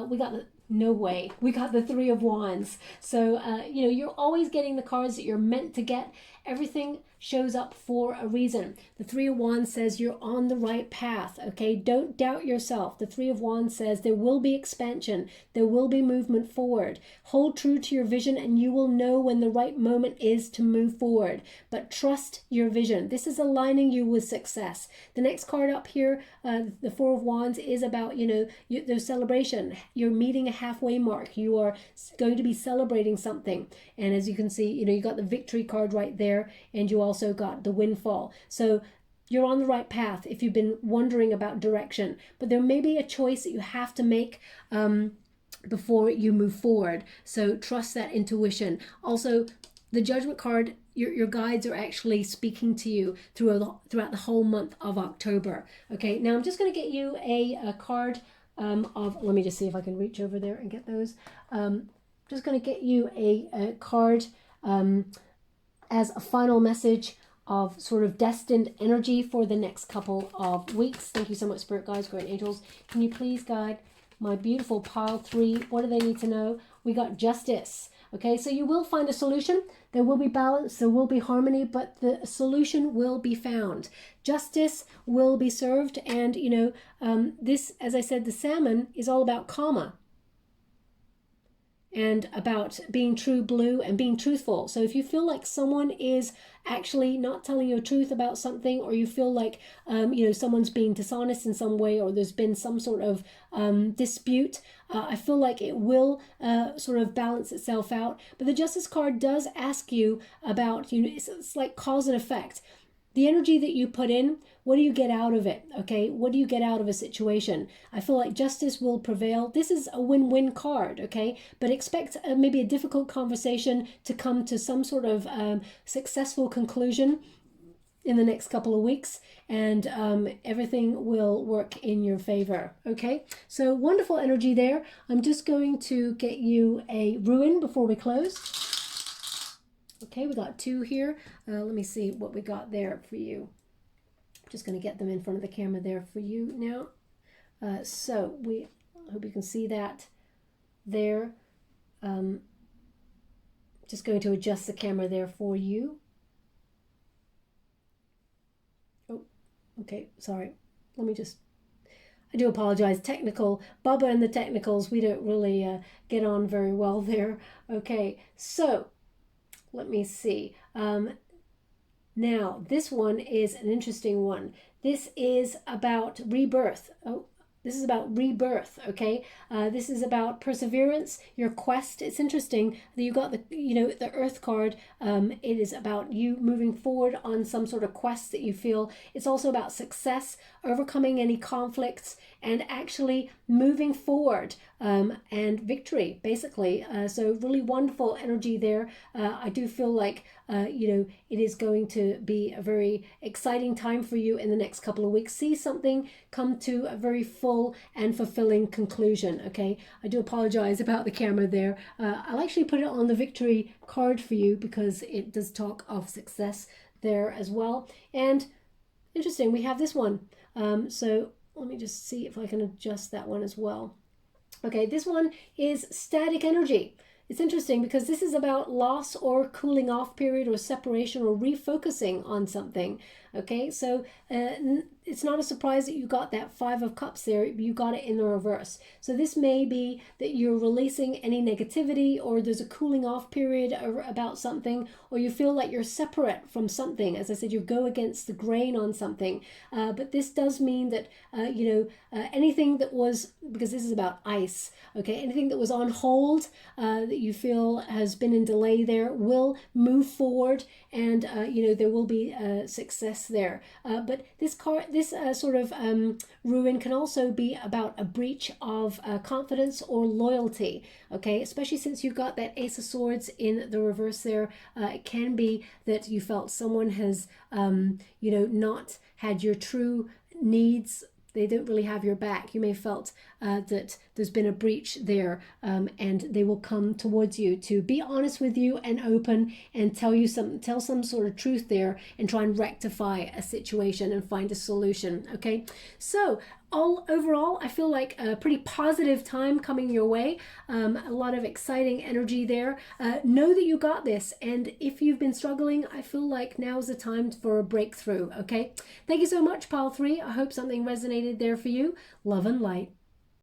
S1: we got we got the Three of Wands. So, you're always getting the cards that you're meant to get. Everything shows up for a reason. The Three of Wands says you're on the right path, okay? Don't doubt yourself. The Three of Wands says there will be expansion. There will be movement forward. Hold true to your vision and you will know when the right moment is to move forward. But trust your vision. This is aligning you with success. The next card up here, the Four of Wands, is about, the celebration. You're meeting a halfway mark. You are going to be celebrating something. And as you can see, you got the Victory card right there, and you also got the Windfall. So you're on the right path if you've been wondering about direction, but there may be a choice that you have to make before you move forward. So trust that intuition. Also, the Judgment card, your guides are actually speaking to you throughout the whole month of October. Okay, now I'm just going to get you a card let me just see if I can reach over there and get those. Just going to get you a card as a final message of sort of destined energy for the next couple of weeks. Thank you so much, Spirit Guides, Guardian Angels. Can you please guide my beautiful pile 3? What do they need to know? We got Justice. Okay, so you will find a solution. There will be balance, there will be harmony, but the solution will be found. Justice will be served, and this, as I said, the salmon is all about karma and about being true blue and being truthful. So if you feel like someone is actually not telling you the truth about something, or you feel like someone's being dishonest in some way, or there's been some sort of dispute, I feel like it will sort of balance itself out. But the Justice card does ask you about, it's like cause and effect. The energy that you put in, what do you get out of it? Okay, what do you get out of a situation? I feel like justice will prevail. This is a win-win card, okay? But expect maybe a difficult conversation to come to some sort of successful conclusion. in the next couple of weeks, and everything will work in your favor. Okay, so wonderful energy there. I'm just going to get you a ruin before we close. Okay, we got 2 here. Let me see what we got there for you. Just going to get them in front of the camera there for you now. So we hope you can see that there. Just going to adjust the camera there for you. Oh, okay, sorry. Let me just, I do apologize. Technical, Bubba and the technicals, we don't really get on very well there. Okay, so let me see. Now, this one is an interesting one. This is about rebirth. Oh, this is about rebirth, okay? This is about perseverance, your quest. It's interesting that you got the, the Earth card. It is about you moving forward on some sort of quest that you feel. It's also about success, overcoming any conflicts, and actually moving forward and victory, basically. So really wonderful energy there. I do feel like, it is going to be a very exciting time for you in the next couple of weeks. See something come to a very full and fulfilling conclusion, okay? I do apologize about the camera there. I'll actually put it on the victory card for you because it does talk of success there as well. And interesting, we have this one. So let me just see if I can adjust that one as well. Okay, this one is static energy. It's interesting because this is about loss or cooling off period or separation or refocusing on something. Okay, so it's not a surprise that you got that 5 of Cups there. You got it in the reverse. So this may be that you're releasing any negativity, or there's a cooling off period about something, or you feel like you're separate from something. As I said, you go against the grain on something. But this does mean that, anything that was, because this is about ice, okay, anything that was on hold that you feel has been in delay there will move forward, and, there will be success there. But this card, this sort of ruin can also be about a breach of confidence or loyalty, okay? Especially since you got that Ace of Swords in the reverse there. It can be that you felt someone has, not had your true needs. They don't really have your back. You may have felt that there's been a breach there, and they will come towards you to be honest with you and open and tell some sort of truth there and try and rectify a situation and find a solution. Okay, so overall, I feel like a pretty positive time coming your way. A lot of exciting energy there. Know that you got this, and if you've been struggling, I feel like now's the time for a breakthrough. Okay, thank you so much, Pile 3. I hope something resonated there for you. Love and light.